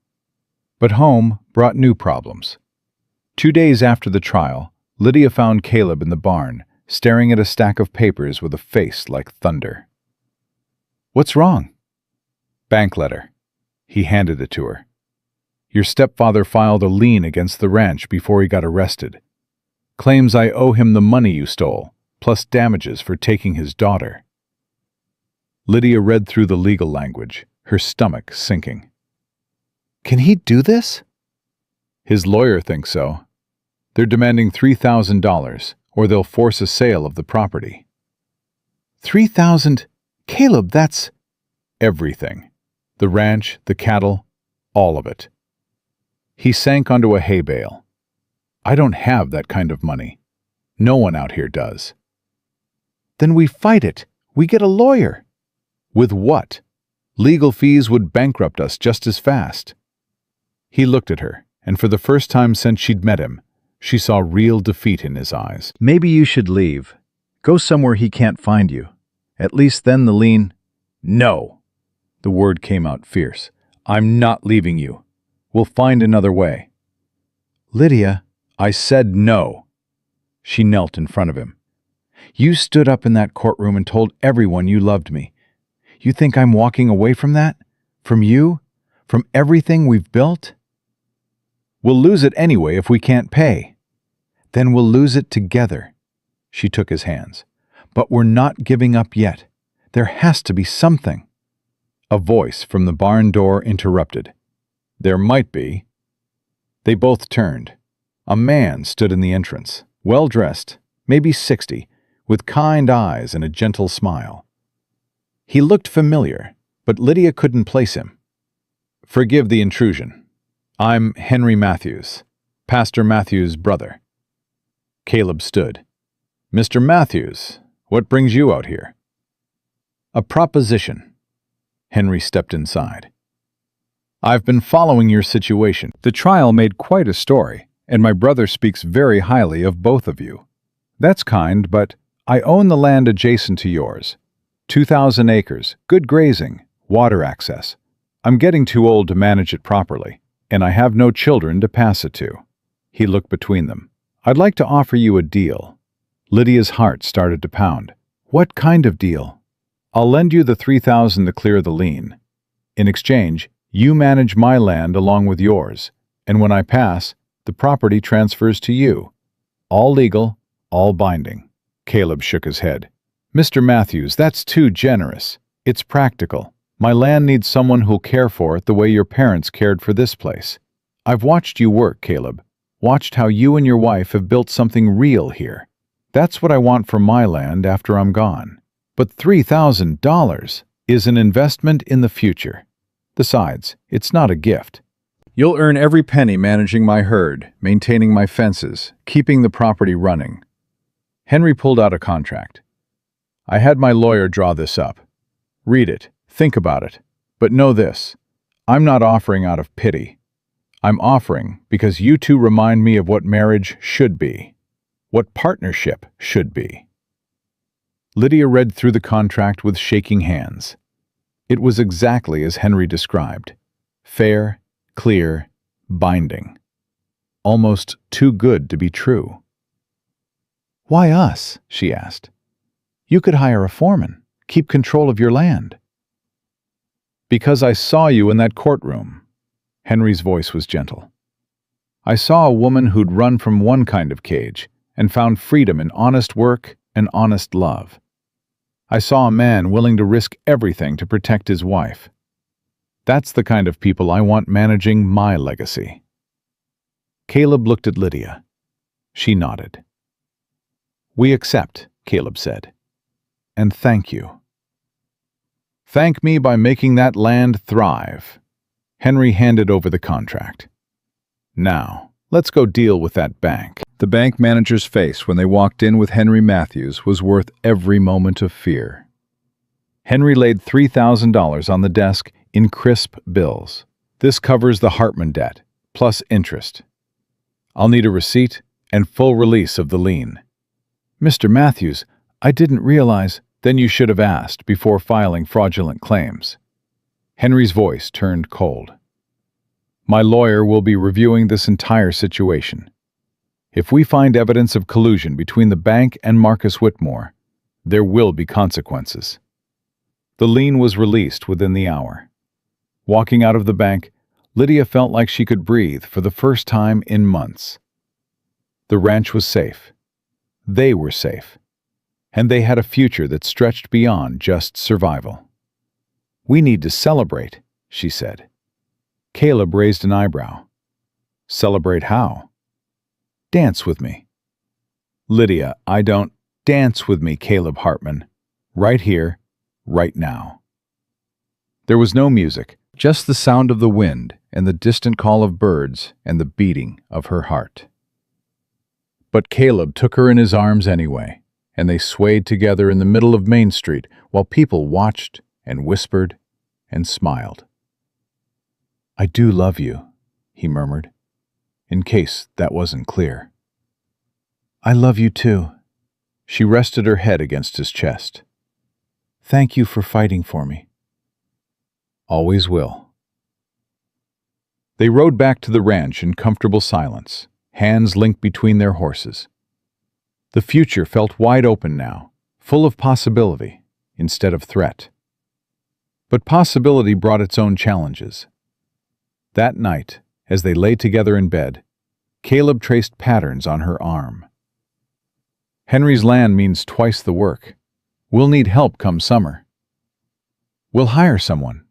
But home brought new problems. 2 days after the trial, Lydia found Caleb in the barn, staring at a stack of papers with a face like thunder. "What's wrong?" "Bank letter." He handed it to her. "Your stepfather filed a lien against the ranch before he got arrested. Claims I owe him the money you stole, plus damages for taking his daughter." Lydia read through the legal language, her stomach sinking. "Can he do this?" "His lawyer thinks so. They're demanding $3,000, or they'll force a sale of the property." "3,000? Caleb, that's—" "Everything. The ranch, the cattle, all of it." He sank onto a hay bale. "I don't have that kind of money. No one out here does." "Then we fight it. We get a lawyer." "With what? Legal fees would bankrupt us just as fast." He looked at her, and for the first time since she'd met him, she saw real defeat in his eyes. "Maybe you should leave. Go somewhere he can't find you. At least then the lien—" "No!" The word came out fierce. "I'm not leaving you. We'll find another way." "Lydia," "I said no." She knelt in front of him. "You stood up in that courtroom and told everyone you loved me. You think I'm walking away from that? From you? From everything we've built?" "We'll lose it anyway if we can't pay." "Then we'll lose it together." She took his hands. "But we're not giving up yet. There has to be something." A voice from the barn door interrupted. "There might be." They both turned. A man stood in the entrance, well-dressed, maybe 60, with kind eyes and a gentle smile. He looked familiar, but Lydia couldn't place him. "Forgive the intrusion. I'm Henry Matthews, Pastor Matthews' brother." Caleb stood. "Mr. Matthews, what brings you out here?" "A proposition." Henry stepped inside. "I've been following your situation. The trial made quite a story, and my brother speaks very highly of both of you. That's kind, but I own the land adjacent to yours. 2,000 acres, good grazing, water access. I'm getting too old to manage it properly, and I have no children to pass it to." He looked between them. "I'd like to offer you a deal." Lydia's heart started to pound. "What kind of deal?" "I'll lend you the $3,000 to clear the lien. In exchange, you manage my land along with yours, and when I pass, the property transfers to you. All legal, all binding." Caleb shook his head. "Mr. Matthews, that's too generous. It's practical. My land needs someone who'll care for it the way your parents cared for this place. I've watched you work, Caleb. Watched how you and your wife have built something real here. That's what I want for my land after I'm gone. But $3,000 is an investment in the future. Besides, it's not a gift. You'll earn every penny managing my herd, maintaining my fences, keeping the property running. Henry pulled out a contract. I had my lawyer draw this up. Read it, think about it. But know this, I'm not offering out of pity. I'm offering because you two remind me of what marriage should be, what partnership should be. Lydia read through the contract with shaking hands. It was exactly as Henry described. Fair, clear, binding. Almost too good to be true. Why us? She asked. You could hire a foreman, keep control of your land. Because I saw you in that courtroom. Henry's voice was gentle. I saw a woman who'd run from one kind of cage and found freedom in honest work and honest love. I saw a man willing to risk everything to protect his wife. That's the kind of people I want managing my legacy. Caleb looked at Lydia. She nodded. We accept, Caleb said. And thank you. Thank me by making that land thrive. Henry handed over the contract. Now, let's go deal with that bank. The bank manager's face when they walked in with Henry Matthews was worth every moment of fear. Henry laid $3,000 on the desk in crisp bills. This covers the Hartman debt, plus interest. I'll need a receipt and full release of the lien. Mr. Matthews, I didn't realize. Then you should have asked before filing fraudulent claims. Henry's voice turned cold. My lawyer will be reviewing this entire situation. If we find evidence of collusion between the bank and Marcus Whitmore, there will be consequences. The lien was released within the hour. Walking out of the bank, Lydia felt like she could breathe for the first time in months. The ranch was safe. They were safe. And they had a future that stretched beyond just survival. We need to celebrate, she said. Caleb raised an eyebrow. Celebrate how? Dance with me. Lydia, I don't. Dance with me, Caleb Hartman. Right here, right now. There was no music, just the sound of the wind and the distant call of birds and the beating of her heart. But Caleb took her in his arms anyway, and they swayed together in the middle of Main Street while people watched and whispered and smiled. I do love you, he murmured, in case that wasn't clear. I love you too. She rested her head against his chest. Thank you for fighting for me. Always will. They rode back to the ranch in comfortable silence, hands linked between their horses. The future felt wide open now, full of possibility instead of threat. But possibility brought its own challenges. That night, as they lay together in bed, Caleb traced patterns on her arm. Henry's land means twice the work. We'll need help come summer. We'll hire someone.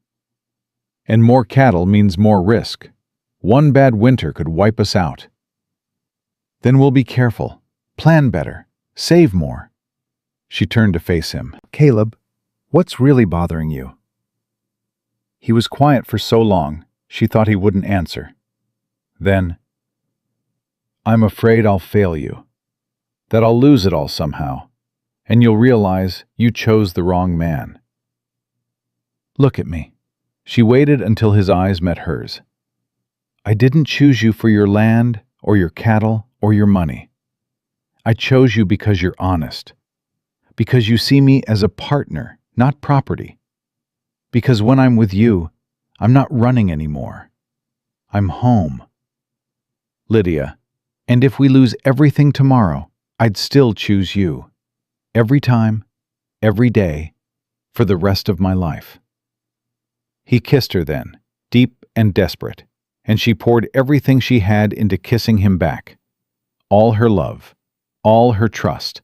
And more cattle means more risk. One bad winter could wipe us out. Then we'll be careful, plan better, save more. She turned to face him. Caleb, what's really bothering you? He was quiet for so long, she thought he wouldn't answer. Then, I'm afraid I'll fail you, that I'll lose it all somehow, and you'll realize you chose the wrong man. Look at me. She waited until his eyes met hers. I didn't choose you for your land or your cattle or your money. I chose you because you're honest, because you see me as a partner, not property. Because when I'm with you, I'm not running anymore. I'm home. Lydia, and if we lose everything tomorrow, I'd still choose you. Every time, every day, for the rest of my life. He kissed her then, deep and desperate, and she poured everything she had into kissing him back. All her love, all her trust,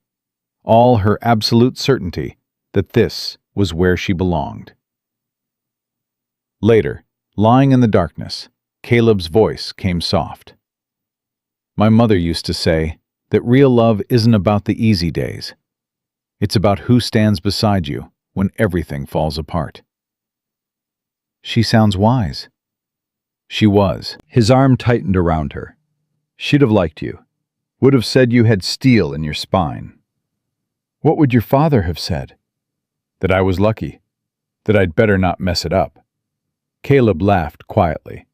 all her absolute certainty that this was where she belonged. Later, lying in the darkness, Caleb's voice came soft. My mother used to say, that real love isn't about the easy days. It's about who stands beside you when everything falls apart. She sounds wise. She was. His arm tightened around her. She'd have liked you. Would have said you had steel in your spine. What would your father have said? That I was lucky. That I'd better not mess it up. Caleb laughed quietly.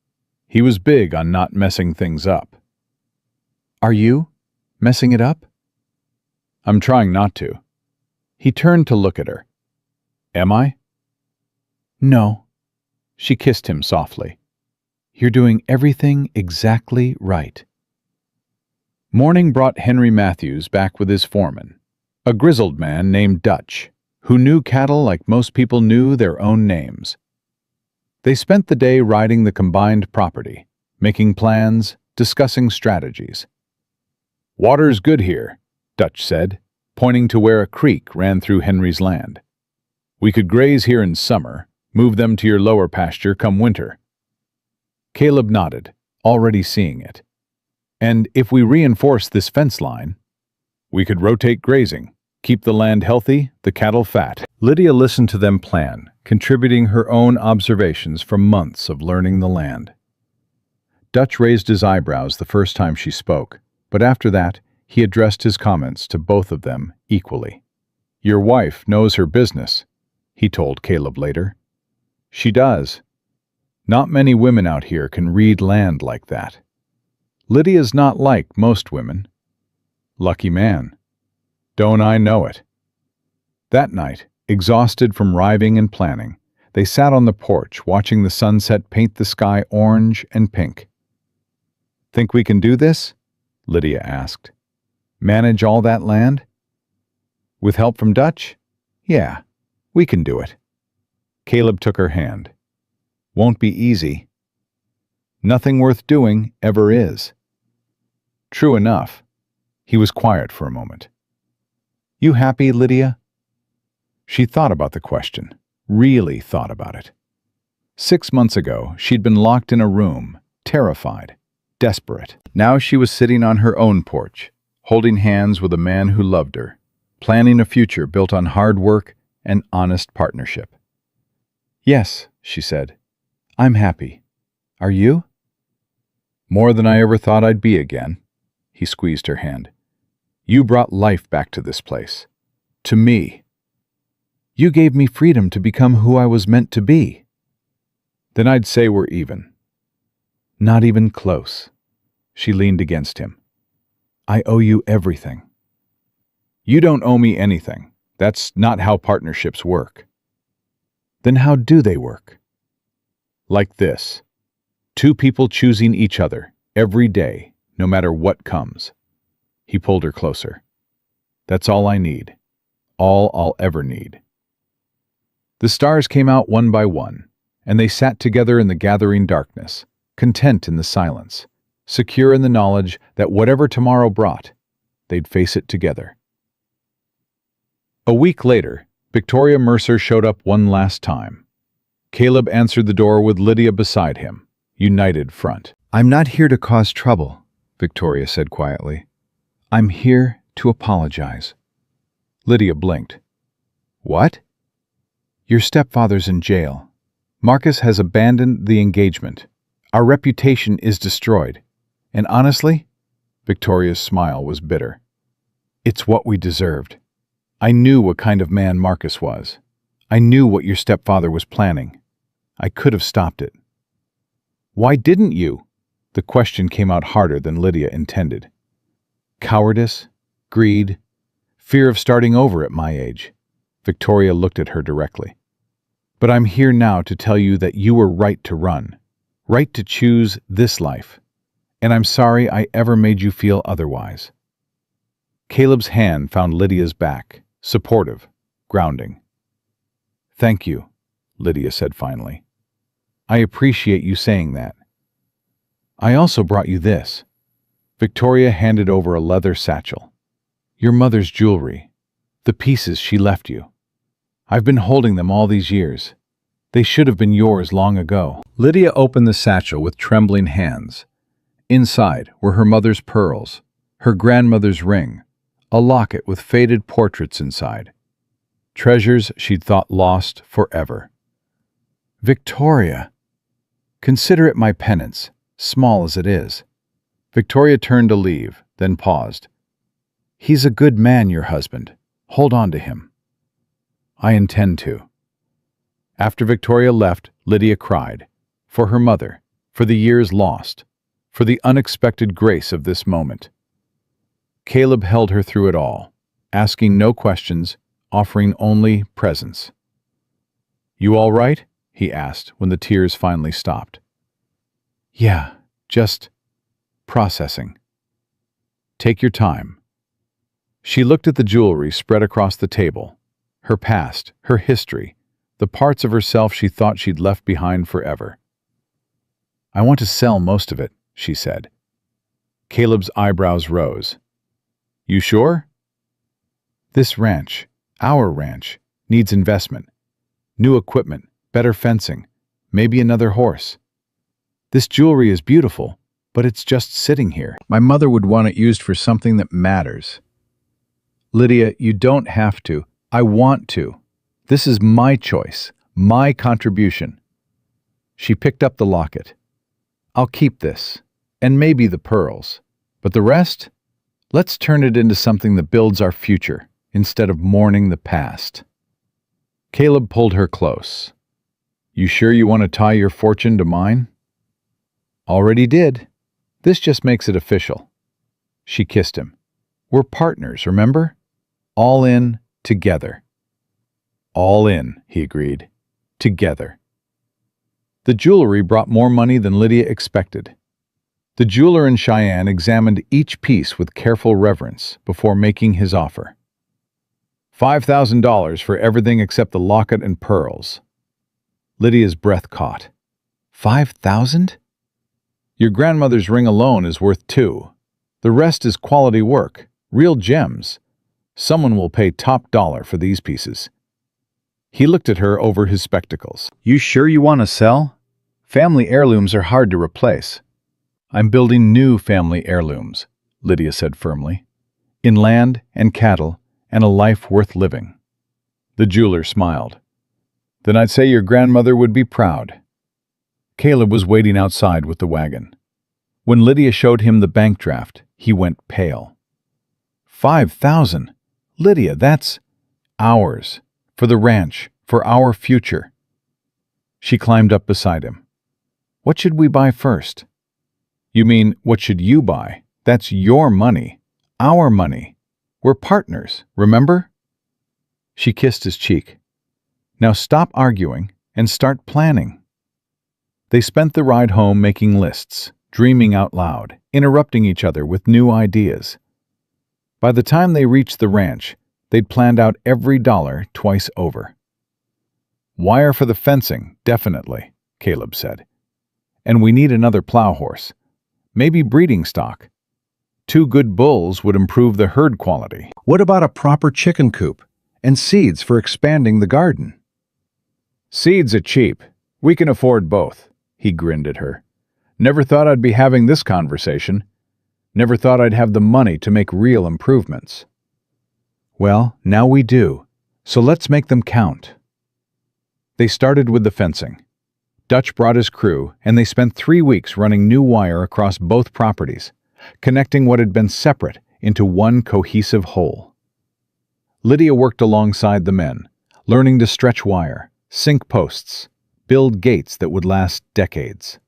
He was big on not messing things up. Are you messing it up? I'm trying not to. He turned to look at her. Am I? No. She kissed him softly. You're doing everything exactly right. Morning brought Henry Matthews back with his foreman, a grizzled man named Dutch, who knew cattle like most people knew their own names. They spent the day riding the combined property, making plans, discussing strategies. Water's good here, Dutch said, pointing to where a creek ran through Henry's land. We could graze here in summer, move them to your lower pasture come winter. Caleb nodded, already seeing it. And if we reinforce this fence line, we could rotate grazing, keep the land healthy, the cattle fat. Lydia listened to them plan, contributing her own observations from months of learning the land. Dutch raised his eyebrows the first time she spoke, but after that, he addressed his comments to both of them equally. Your wife knows her business, he told Caleb later. She does. Not many women out here can read land like that. Lydia's not like most women. Lucky man. Don't I know it? That night, exhausted from riving and planning, they sat on the porch watching the sunset paint the sky orange and pink. Think we can do this? Lydia asked. Manage all that land? With help from Dutch? Yeah, we can do it. Caleb took her hand. Won't be easy. Nothing worth doing ever is. True enough. He was quiet for a moment. You happy, Lydia? She thought about the question, really thought about it. 6 months ago, she'd been locked in a room, terrified, desperate. Now she was sitting on her own porch, holding hands with a man who loved her, planning a future built on hard work and honest partnership. Yes, she said. I'm happy. Are you? More than I ever thought I'd be again. He squeezed her hand. You brought life back to this place. To me. You gave me freedom to become who I was meant to be. Then I'd say we're even. Not even close. She leaned against him. I owe you everything. You don't owe me anything. That's not how partnerships work. Then how do they work? Like this. Two people choosing each other every day, no matter what comes. He pulled her closer. That's all I need. All I'll ever need. The stars came out one by one, and they sat together in the gathering darkness, content in the silence, secure in the knowledge that whatever tomorrow brought, they'd face it together. A week later, Victoria Mercer showed up one last time. Caleb answered the door with Lydia beside him, united front. I'm not here to cause trouble, Victoria said quietly. I'm here to apologize. Lydia blinked. What? Your stepfather's in jail. Marcus has abandoned the engagement. Our reputation is destroyed. And honestly, Victoria's smile was bitter. It's what we deserved. I knew what kind of man Marcus was. I knew what your stepfather was planning. I could have stopped it. Why didn't you? The question came out harder than Lydia intended. Cowardice, greed, fear of starting over at my age. Victoria looked at her directly. But I'm here now to tell you that you were right to run, right to choose this life. And I'm sorry I ever made you feel otherwise. Caleb's hand found Lydia's back, supportive, grounding. Thank you, Lydia said finally. I appreciate you saying that. I also brought you this. Victoria handed over a leather satchel. Your mother's jewelry, the pieces she left you. I've been holding them all these years. They should have been yours long ago. Lydia opened the satchel with trembling hands. Inside were her mother's pearls, Her grandmother's ring, a locket with faded portraits inside. Treasures she'd thought lost forever. Victoria! Consider it my penance, small as it is. Victoria turned to leave, then paused. He's a good man, your husband. Hold on to him. I intend to. After Victoria left, Lydia cried. For her mother, for the years lost, for the unexpected grace of this moment. Caleb held her through it all, asking no questions, offering only presence. You all right? He asked when the tears finally stopped. Yeah, just processing. Take your time. She looked at the jewelry spread across the table, her past, her history, the parts of herself she thought she'd left behind forever. I want to sell most of it, she said. Caleb's eyebrows rose. You sure? This ranch, our ranch, needs investment. New equipment, better fencing, maybe another horse. This jewelry is beautiful, but it's just sitting here. My mother would want it used for something that matters. Lydia, you don't have to. I want to. This is my choice, my contribution. She picked up the locket. I'll keep this, and maybe the pearls. But the rest? Let's turn it into something that builds our future, instead of mourning the past. Caleb pulled her close. You sure you want to tie your fortune to mine? Already did. This just makes it official. She kissed him. We're partners, remember? All in, together. All in, he agreed. Together. The jewelry brought more money than Lydia expected. The jeweler in Cheyenne examined each piece with careful reverence before making his offer. $5,000 for everything except the locket and pearls. Lydia's breath caught. 5,000? Your grandmother's ring alone is worth $2. The rest is quality work, real gems. Someone will pay top dollar for these pieces. He looked at her over his spectacles. You sure you want to sell? Family heirlooms are hard to replace. I'm building new family heirlooms, Lydia said firmly. In land and cattle and a life worth living. The jeweler smiled. Then I'd say your grandmother would be proud. Caleb was waiting outside with the wagon. When Lydia showed him the bank draft, he went pale. 5,000? Lydia, that's ours. For the ranch, for our future. She climbed up beside him. What should we buy first? You mean, what should you buy? That's your money. Our money. We're partners, remember? She kissed his cheek. Now stop arguing and start planning. They spent the ride home making lists, dreaming out loud, interrupting each other with new ideas. By the time they reached the ranch, they'd planned out every dollar twice over. Wire for the fencing, definitely, Caleb said. And we need another plow horse. Maybe breeding stock. 2 good bulls would improve the herd quality. What about a proper chicken coop and seeds for expanding the garden? Seeds are cheap. We can afford both, he grinned at her. Never thought I'd be having this conversation. Never thought I'd have the money to make real improvements. Well, now we do, so let's make them count. They started with the fencing. Dutch brought his crew, and they spent 3 weeks running new wire across both properties, connecting what had been separate into one cohesive whole. Lydia worked alongside the men, learning to stretch wire, sink posts, build gates that would last decades.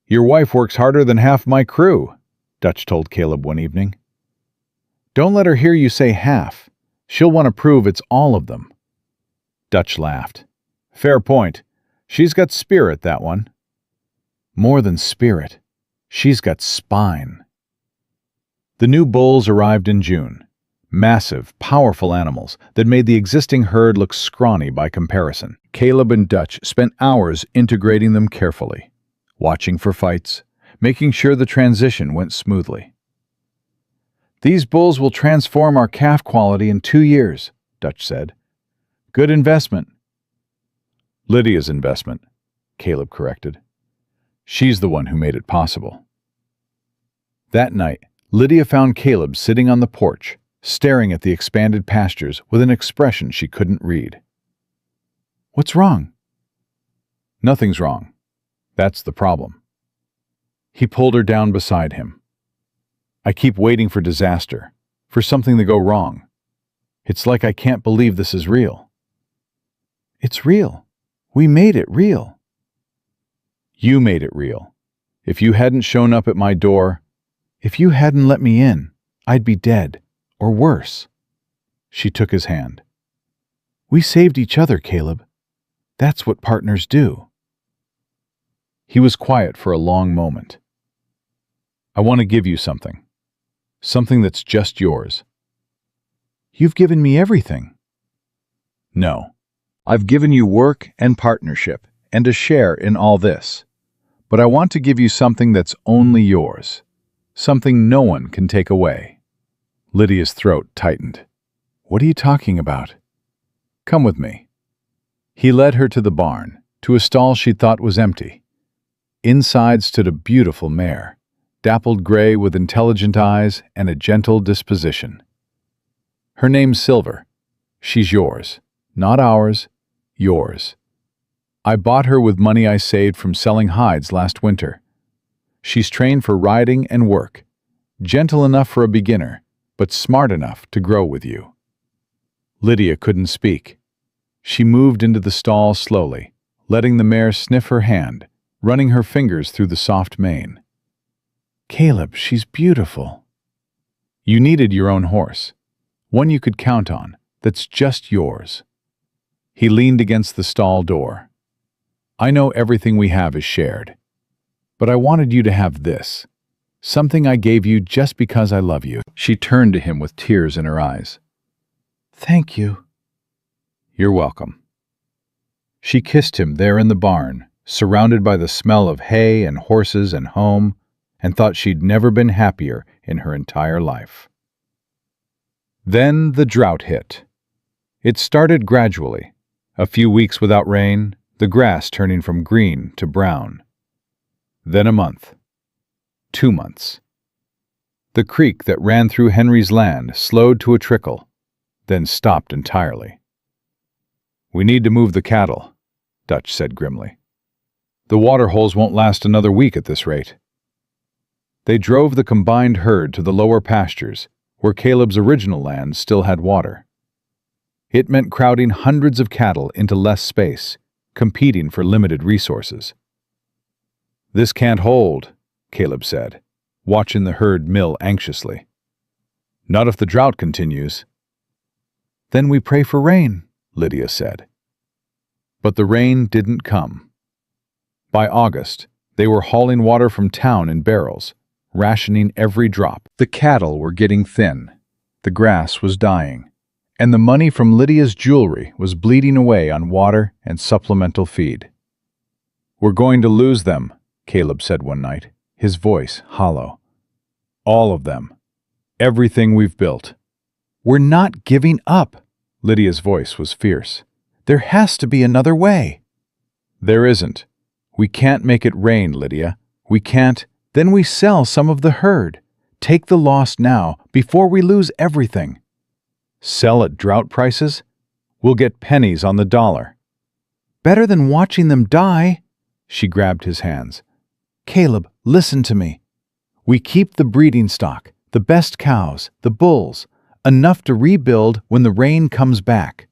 Your wife works harder than half my crew, Dutch told Caleb one evening. Don't let her hear you say half. She'll want to prove it's all of them. Dutch laughed. Fair point. She's got spirit, that one. More than spirit. She's got spine. The new bulls arrived in June. Massive, powerful animals that made the existing herd look scrawny by comparison. Caleb and Dutch spent hours integrating them carefully, watching for fights, making sure the transition went smoothly. These bulls will transform our calf quality in 2 years, Dutch said. Good investment. Lydia's investment, Caleb corrected. She's the one who made it possible. That night, Lydia found Caleb sitting on the porch, staring at the expanded pastures with an expression she couldn't read. "What's wrong?" "Nothing's wrong. That's the problem." He pulled her down beside him. "I keep waiting for disaster, for something to go wrong. It's like I can't believe this is real." "It's real. We made it real." "You made it real. If you hadn't shown up at my door, if you hadn't let me in, I'd be dead, or worse." She took his hand. "We saved each other, Caleb. That's what partners do." He was quiet for a long moment. "I want to give you something. Something that's just yours." "You've given me everything." "No. I've given you work and partnership and a share in all this. But I want to give you something that's only yours. Something no one can take away." Lydia's throat tightened. "What are you talking about?" "Come with me." He led her to the barn, to a stall she thought was empty. Inside stood a beautiful mare, dappled gray with intelligent eyes and a gentle disposition. "Her name's Silver. She's yours. Not ours, yours. I bought her with money I saved from selling hides last winter. She's trained for riding and work, gentle enough for a beginner, but smart enough to grow with you." Lydia couldn't speak. She moved into the stall slowly, letting the mare sniff her hand, running her fingers through the soft mane. "Caleb, she's beautiful." "You needed your own horse, one you could count on, that's just yours." He leaned against the stall door. "I know everything we have is shared, but I wanted you to have this, something I gave you just because I love you." She turned to him with tears in her eyes. "Thank you." "You're welcome." She kissed him there in the barn, surrounded by the smell of hay and horses and home, and thought she'd never been happier in her entire life. Then the drought hit. It started gradually, a few weeks without rain, the grass turning from green to brown. Then a month. 2 months. The creek that ran through Henry's land slowed to a trickle, then stopped entirely. "We need to move the cattle," Dutch said grimly. "The water holes won't last another week at this rate." They drove the combined herd to the lower pastures, where Caleb's original land still had water. It meant crowding hundreds of cattle into less space, competing for limited resources. "This can't hold," Caleb said, watching the herd mill anxiously. "Not if the drought continues." "Then we pray for rain," Lydia said. But the rain didn't come. By August, they were hauling water from town in barrels, rationing every drop. The cattle were getting thin, the grass was dying, and the money from Lydia's jewelry was bleeding away on water and supplemental feed. "We're going to lose them," Caleb said one night, his voice hollow. "All of them. Everything we've built." "We're not giving up," Lydia's voice was fierce. "There has to be another way." "There isn't. We can't make it rain, Lydia. We can't." "Then we sell some of the herd. Take the loss now, before we lose everything." "Sell at drought prices? We'll get pennies on the dollar." "Better than watching them die." She grabbed his hands. "Caleb, listen to me. We keep the breeding stock, the best cows, the bulls, enough to rebuild when the rain comes back.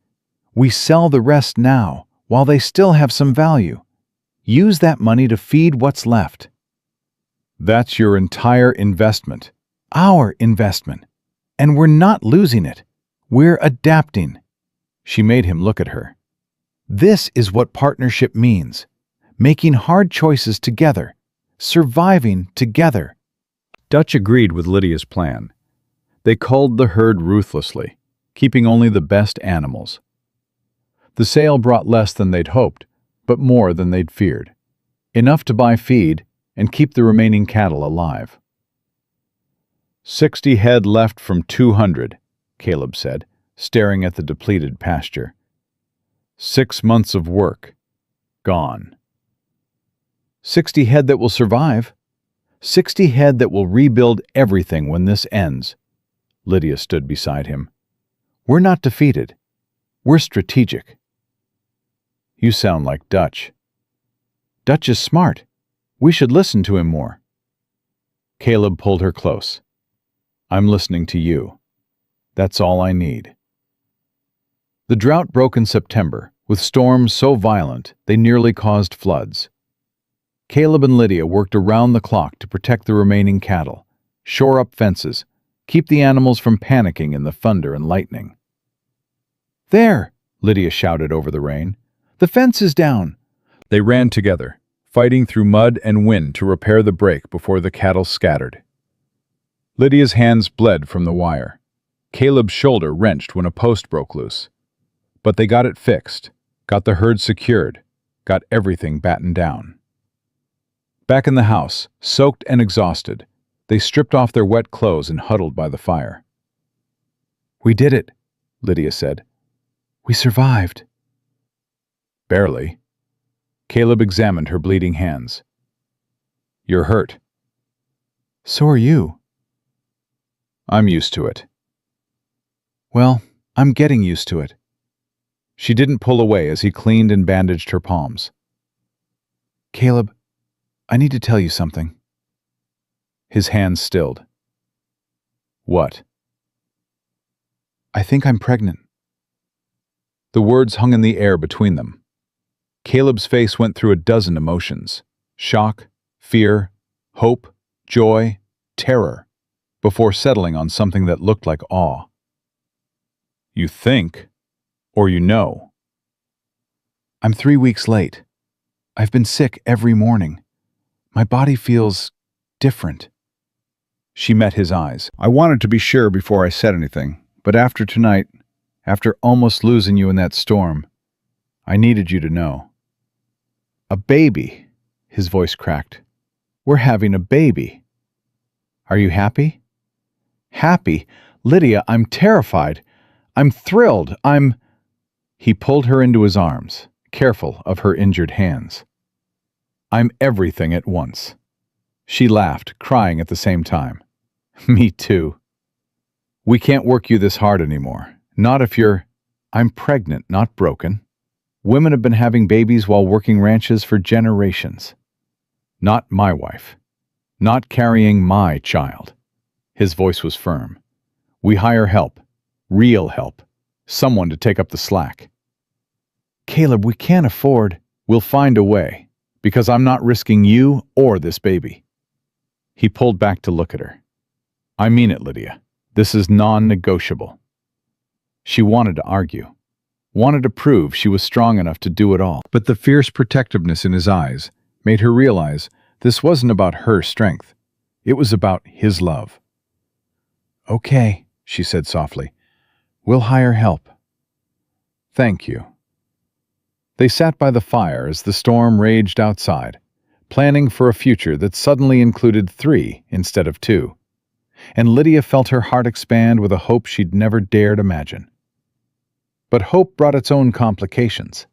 We sell the rest now, while they still have some value. Use that money to feed what's left." "That's your entire investment." "Our investment. And we're not losing it. We're adapting." She made him look at her. "This is what partnership means. Making hard choices together. Surviving together." Dutch agreed with Lydia's plan. They culled the herd ruthlessly, keeping only the best animals. The sale brought less than they'd hoped, but more than they'd feared. Enough to buy feed and keep the remaining cattle alive. 60 head left from 200, Caleb said, staring at the depleted pasture. 6 months of work. Gone. 60 head that will survive. 60 head that will rebuild everything when this ends. Lydia stood beside him. We're not defeated. We're strategic. You sound like Dutch. Dutch is smart. We should listen to him more. Caleb pulled her close. I'm listening to you. That's all I need. The drought broke in September, with storms so violent they nearly caused floods. Caleb and Lydia worked around the clock to protect the remaining cattle, shore up fences, keep the animals from panicking in the thunder and lightning. There, Lydia shouted over the rain. The fence is down. They ran together, fighting through mud and wind to repair the break before the cattle scattered. Lydia's hands bled from the wire. Caleb's shoulder wrenched when a post broke loose. But they got it fixed, got the herd secured, got everything battened down. Back in the house, soaked and exhausted, they stripped off their wet clothes and huddled by the fire. We did it, Lydia said. We survived. Barely. Caleb examined her bleeding hands. You're hurt. So are you. I'm used to it. Well, I'm getting used to it. She didn't pull away as he cleaned and bandaged her palms. Caleb, I need to tell you something. His hands stilled. What? I think I'm pregnant. The words hung in the air between them. Caleb's face went through a dozen emotions: shock, fear, hope, joy, terror, before settling on something that looked like awe. You think, or you know? I'm 3 weeks late. I've been sick every morning. My body feels different. She met his eyes. I wanted to be sure before I said anything, but after tonight, after almost losing you in that storm, I needed you to know. A baby, his voice cracked. We're having a baby. Are you happy? Happy? Lydia, I'm terrified. I'm thrilled. He pulled her into his arms, careful of her injured hands. I'm everything at once. She laughed, crying at the same time. Me too. We can't work you this hard anymore. Not if you're... I'm pregnant, not broken. Women have been having babies while working ranches for generations. Not my wife. Not carrying my child. His voice was firm. We hire help. Real help. Someone to take up the slack. Caleb, we can't afford... We'll find a way, because I'm not risking you or this baby. He pulled back to look at her. I mean it, Lydia. This is non-negotiable. She wanted to argue, wanted to prove she was strong enough to do it all. But the fierce protectiveness in his eyes made her realize this wasn't about her strength. It was about his love. Okay, she said softly. We'll hire help. Thank you. They sat by the fire as the storm raged outside, planning for a future that suddenly included 3 instead of 2. And Lydia felt her heart expand with a hope she'd never dared imagine. But hope brought its own complications.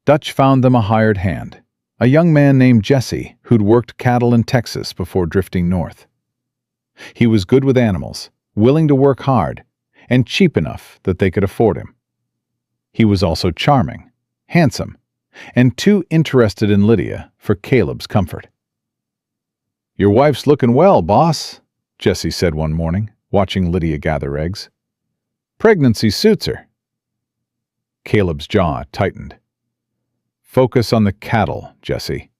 Dutch found them a hired hand, a young man named Jesse who'd worked cattle in Texas before drifting north. He was good with animals, willing to work hard, and cheap enough that they could afford him. He was also charming, handsome, and too interested in Lydia for Caleb's comfort. Your wife's looking well, boss, Jesse said one morning, watching Lydia gather eggs. Pregnancy suits her. Caleb's jaw tightened. Focus on the cattle, Jesse.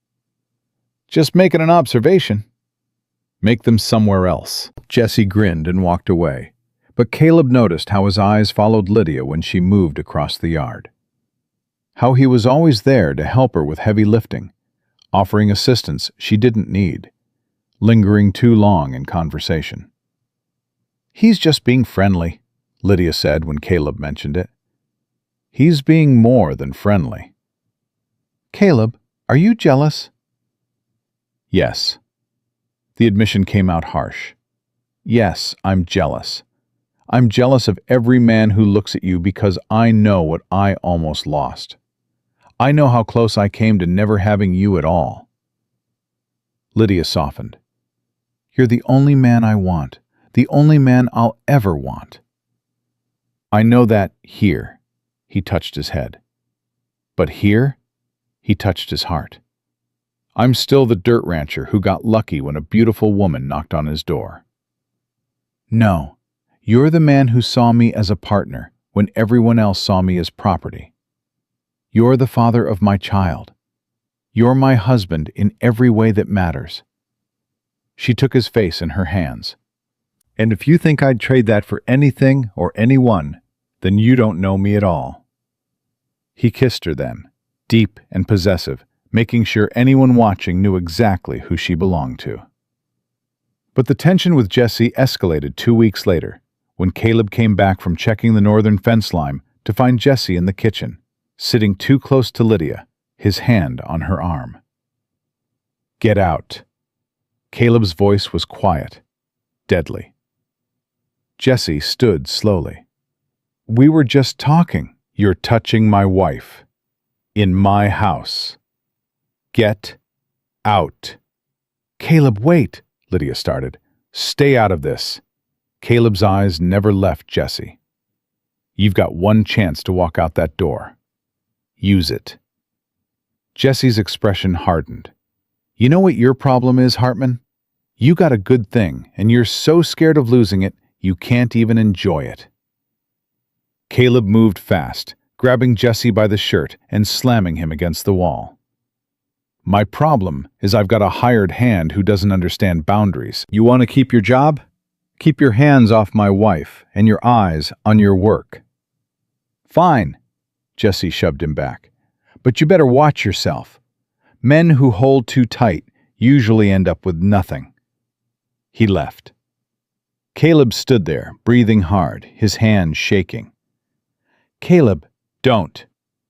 Just making an observation. Make them somewhere else. Jesse grinned and walked away, but Caleb noticed how his eyes followed Lydia when she moved across the yard. How he was always there to help her with heavy lifting, offering assistance she didn't need, lingering too long in conversation. He's just being friendly, Lydia said when Caleb mentioned it. He's being more than friendly. Caleb, are you jealous? Yes. The admission came out harsh. Yes, I'm jealous. I'm jealous of every man who looks at you because I know what I almost lost. I know how close I came to never having you at all. Lydia softened. You're the only man I want, the only man I'll ever want. I know that here, he touched his head. But here, he touched his heart. I'm still the dirt rancher who got lucky when a beautiful woman knocked on his door. No, you're the man who saw me as a partner when everyone else saw me as property. You're the father of my child. You're my husband in every way that matters. She took his face in her hands. And if you think I'd trade that for anything or anyone, then you don't know me at all. He kissed her then, deep and possessive, making sure anyone watching knew exactly who she belonged to. But the tension with Jesse escalated 2 weeks later, when Caleb came back from checking the northern fence line to find Jesse in the kitchen, sitting too close to Lydia, his hand on her arm. Get out. Caleb's voice was quiet, deadly. Jesse stood slowly. We were just talking. You're touching my wife. In my house. Get out. Caleb, wait, Lydia started. Stay out of this. Caleb's eyes never left Jesse. You've got one chance to walk out that door. Use it. Jesse's expression hardened. You know what your problem is, Hartman? You got a good thing, and you're so scared of losing it, you can't even enjoy it. Caleb moved fast, grabbing Jesse by the shirt and slamming him against the wall. My problem is I've got a hired hand who doesn't understand boundaries. You want to keep your job? Keep your hands off my wife and your eyes on your work. Fine, Jesse shoved him back. But you better watch yourself. Men who hold too tight usually end up with nothing. He left. Caleb stood there, breathing hard, his hands shaking. Caleb, don't.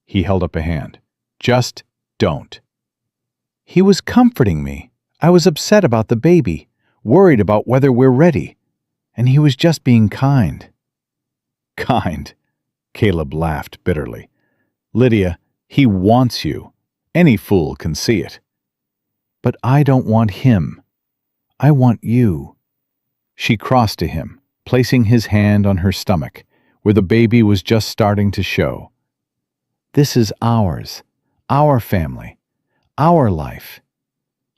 He held up a hand. Just don't. He was comforting me. I was upset about the baby, worried about whether we're ready, and he was just being kind. Kind? Caleb laughed bitterly. Lydia, he wants you. Any fool can see it. But I don't want him. I want you. She crossed to him, placing his hand on her stomach, where the baby was just starting to show. This is ours, our family, our life.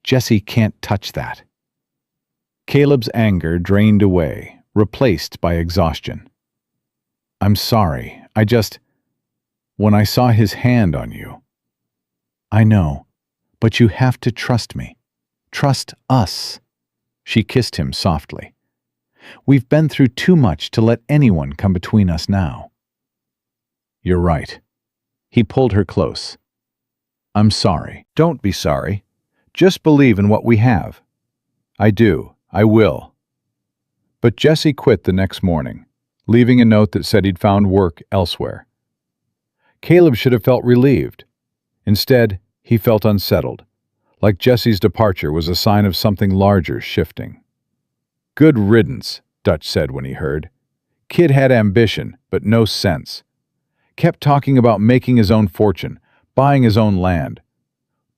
Jesse can't touch that. Caleb's anger drained away, replaced by exhaustion. I'm sorry, when I saw his hand on you. I know, but you have to trust me. Trust us. She kissed him softly. We've been through too much to let anyone come between us now. You're right. He pulled her close. I'm sorry. Don't be sorry. Just believe in what we have. I do. I will. But Jesse quit the next morning, leaving a note that said he'd found work elsewhere. Caleb should have felt relieved. Instead, he felt unsettled, like Jesse's departure was a sign of something larger shifting. Good riddance, Dutch said when he heard. Kid had ambition, but no sense. Kept talking about making his own fortune, buying his own land.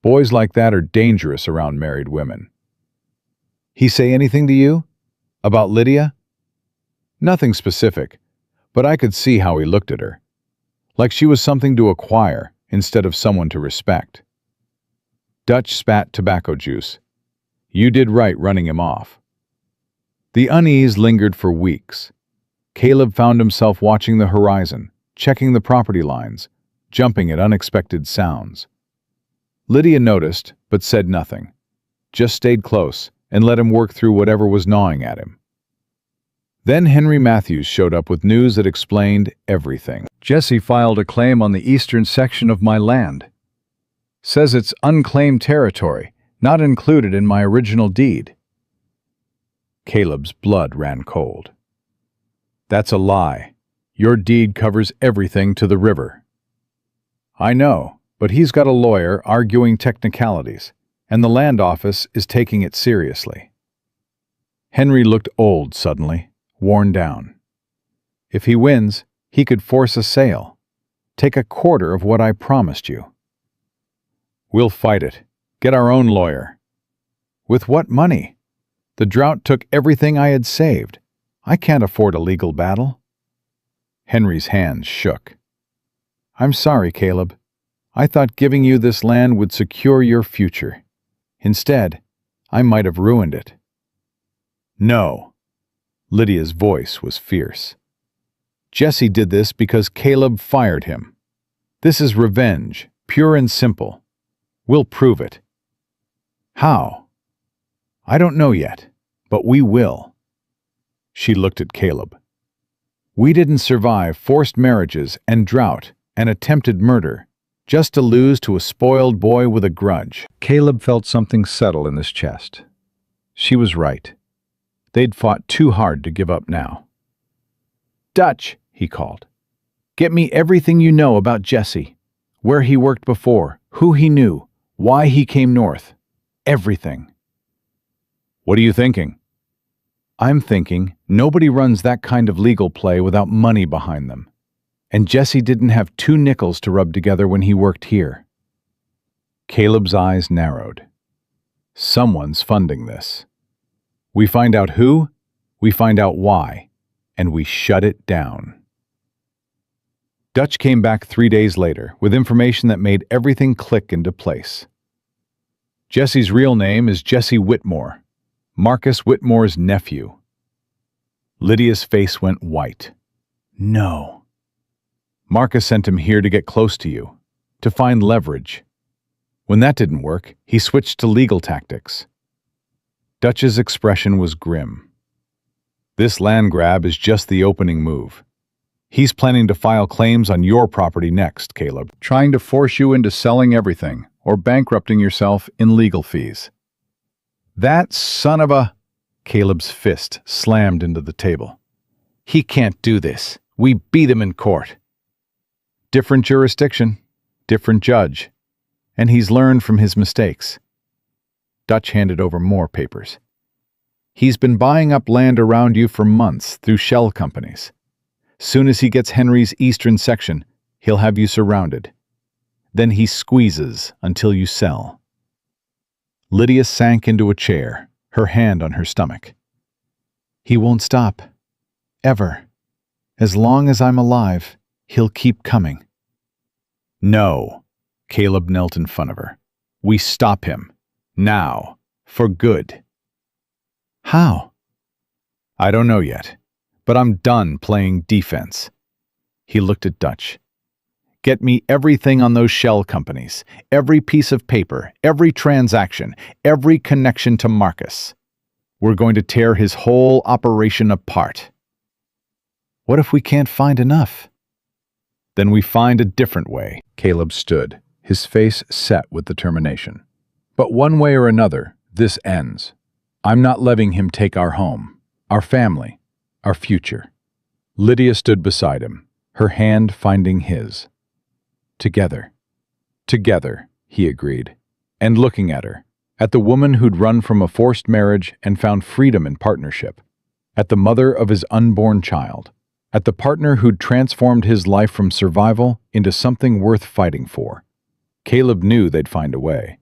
Boys like that are dangerous around married women. He say anything to you? About Lydia? Nothing specific, but I could see how he looked at her. Like she was something to acquire instead of someone to respect. Dutch spat tobacco juice. You did right running him off. The unease lingered for weeks. Caleb found himself watching the horizon, checking the property lines, jumping at unexpected sounds. Lydia noticed, but said nothing. Just stayed close and let him work through whatever was gnawing at him. Then Henry Matthews showed up with news that explained everything. Jesse filed a claim on the eastern section of my land. Says it's unclaimed territory, not included in my original deed. Caleb's blood ran cold. That's a lie. Your deed covers everything to the river. I know, but he's got a lawyer arguing technicalities, and the land office is taking it seriously. Henry looked old suddenly, worn down. If he wins, he could force a sale. Take a quarter of what I promised you. We'll fight it. Get our own lawyer. With what money? The drought took everything I had saved. I can't afford a legal battle." Henry's hands shook. "I'm sorry, Caleb. I thought giving you this land would secure your future. Instead, I might have ruined it." "No." Lydia's voice was fierce. "Jesse did this because Caleb fired him. This is revenge, pure and simple. We'll prove it." "How?" "I don't know yet, but we will." She looked at Caleb. "We didn't survive forced marriages and drought and attempted murder just to lose to a spoiled boy with a grudge." Caleb felt something settle in his chest. She was right. They'd fought too hard to give up now. "Dutch," he called. "Get me everything you know about Jesse. Where he worked before, who he knew, why he came north. Everything." "What are you thinking?" "I'm thinking nobody runs that kind of legal play without money behind them. And Jesse didn't have 2 nickels to rub together when he worked here." Caleb's eyes narrowed. "Someone's funding this. We find out who, we find out why, and we shut it down." Dutch came back 3 days later with information that made everything click into place. Jesse's real name is Jesse Whitmore, Marcus Whitmore's nephew. Lydia's face went white. "No." "Marcus sent him here to get close to you, to find leverage. When that didn't work, he switched to legal tactics." Dutch's expression was grim. "This land grab is just the opening move. He's planning to file claims on your property next, Caleb, trying to force you into selling everything or bankrupting yourself in legal fees." "That son of a—" Caleb's fist slammed into the table. "He can't do this. We beat him in court." "Different jurisdiction, different judge, and he's learned from his mistakes." Dutch handed over more papers. "He's been buying up land around you for months through shell companies. Soon as he gets Henry's eastern section, he'll have you surrounded. Then he squeezes until you sell." Lydia sank into a chair, her hand on her stomach. "He won't stop. Ever. As long as I'm alive, he'll keep coming." "No." Caleb knelt in front of her. "We stop him. Now. For good." "How?" "I don't know yet, but I'm done playing defense." He looked at Dutch. "Get me everything on those shell companies, every piece of paper, every transaction, every connection to Marcus. We're going to tear his whole operation apart." "What if we can't find enough?" "Then we find a different way." Caleb stood, his face set with determination. "But one way or another, this ends. I'm not letting him take our home, our family, our future." Lydia stood beside him, her hand finding his. "Together. Together," he agreed, and looking at her, at the woman who'd run from a forced marriage and found freedom in partnership, at the mother of his unborn child, at the partner who'd transformed his life from survival into something worth fighting for. Caleb knew they'd find a way.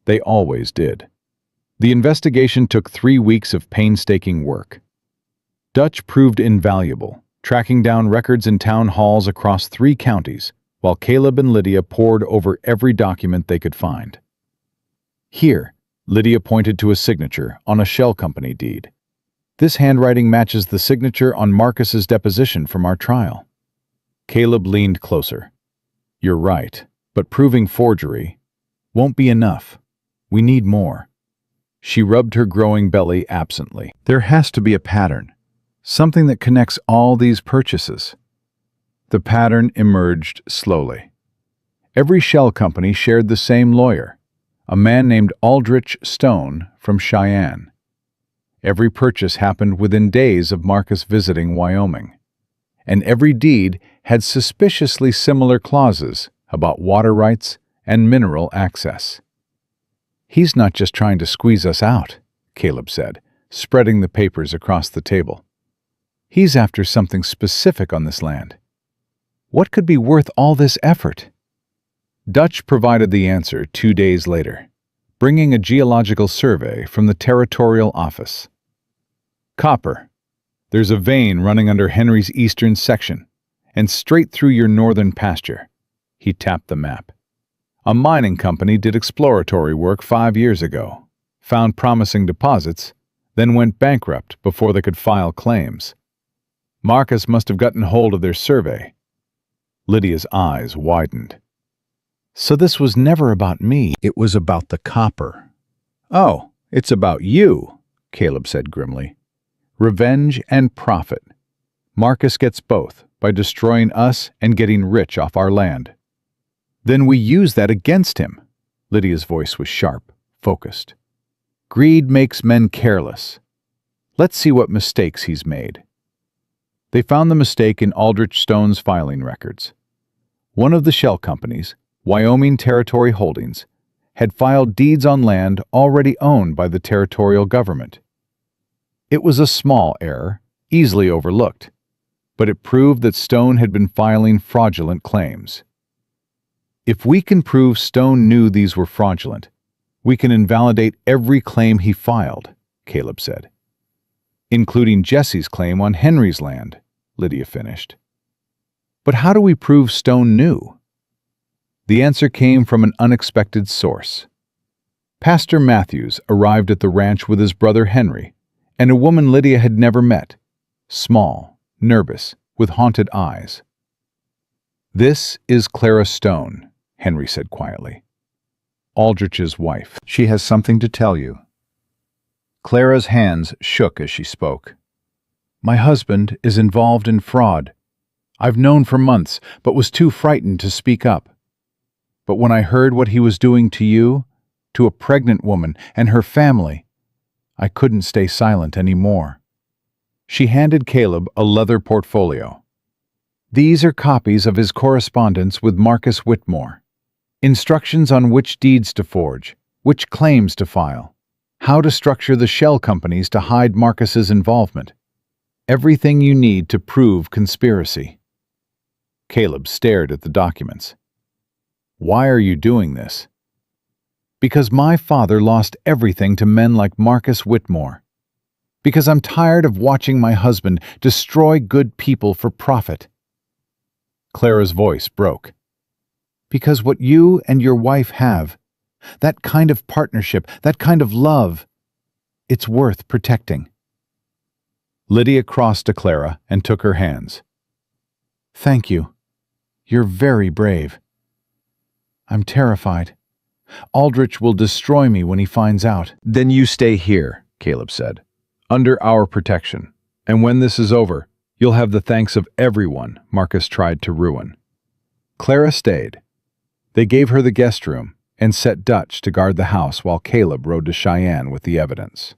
They always did. The investigation took 3 weeks of painstaking work. Dutch proved invaluable, tracking down records in town halls across 3 counties, while Caleb and Lydia pored over every document they could find. "Here," Lydia pointed to a signature on a shell company deed. "This handwriting matches the signature on Marcus's deposition from our trial." Caleb leaned closer. "You're right, but proving forgery won't be enough. We need more." She rubbed her growing belly absently. "There has to be a pattern, something that connects all these purchases." The pattern emerged slowly. Every shell company shared the same lawyer, a man named Aldrich Stone from Cheyenne. Every purchase happened within days of Marcus visiting Wyoming, and every deed had suspiciously similar clauses about water rights and mineral access. "He's not just trying to squeeze us out," Caleb said, spreading the papers across the table. "He's after something specific on this land. What could be worth all this effort?" Dutch provided the answer 2 days later. bringing a geological survey from the territorial office. Copper. There's a vein running under Henry's eastern section, and straight through your northern pasture. He tapped the map. A mining company did exploratory work 5 years ago, found promising deposits, then went bankrupt before they could file claims. Marcus must have gotten hold of their survey. Lydia's eyes widened. So this was never about me, it was about the copper. Oh, it's about you, Caleb said grimly. Revenge and profit. Marcus gets both by destroying us and getting rich off our land. Then we use that against him. Lydia's voice was sharp, focused. Greed makes men careless. Let's see what mistakes he's made. They found the mistake in Aldrich Stone's filing records. One of the shell companies, Wyoming Territory Holdings, had filed deeds on land already owned by the territorial government. It was a small error, easily overlooked, but it proved that Stone had been filing fraudulent claims. If we can prove Stone knew these were fraudulent, we can invalidate every claim he filed, Caleb said. Including Jesse's claim on Henry's land, Lydia finished. But how do we prove Stone knew? The answer came from an unexpected source. Pastor Matthews arrived at the ranch with his brother Henry and a woman Lydia had never met, small, nervous, with haunted eyes. This is Clara Stone, Henry said quietly. Aldrich's wife. She has something to tell you. Clara's hands shook as she spoke. My husband is involved in fraud. I've known for months, but was too frightened to speak up. But when I heard what he was doing to you, to a pregnant woman and her family, I couldn't stay silent anymore. She handed Caleb a leather portfolio. These are copies of his correspondence with Marcus Whitmore. Instructions on which deeds to forge, which claims to file, how to structure the shell companies to hide Marcus's involvement. Everything you need to prove conspiracy. Caleb stared at the documents. Why are you doing this? Because my father lost everything to men like Marcus Whitmore. Because I'm tired of watching my husband destroy good people for profit. Clara's voice broke. Because what you and your wife have, that kind of partnership, that kind of love, it's worth protecting. Lydia crossed to Clara and took her hands. Thank you. You're very brave. I'm terrified. Aldrich will destroy me when he finds out. Then you stay here, Caleb said, under our protection. And when this is over, you'll have the thanks of everyone Marcus tried to ruin. Clara stayed. They gave her the guest room and set Dutch to guard the house while Caleb rode to Cheyenne with the evidence.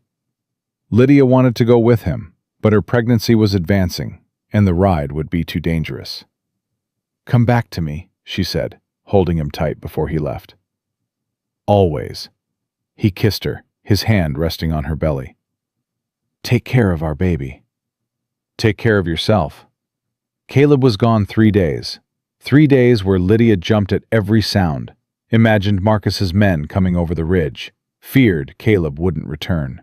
Lydia wanted to go with him, but her pregnancy was advancing, and the ride would be too dangerous. Come back to me, she said, holding him tight before he left. Always. He kissed her, his hand resting on her belly. Take care of our baby. Take care of yourself. Caleb was gone 3 days. 3 days where Lydia jumped at every sound, imagined Marcus's men coming over the ridge, feared Caleb wouldn't return.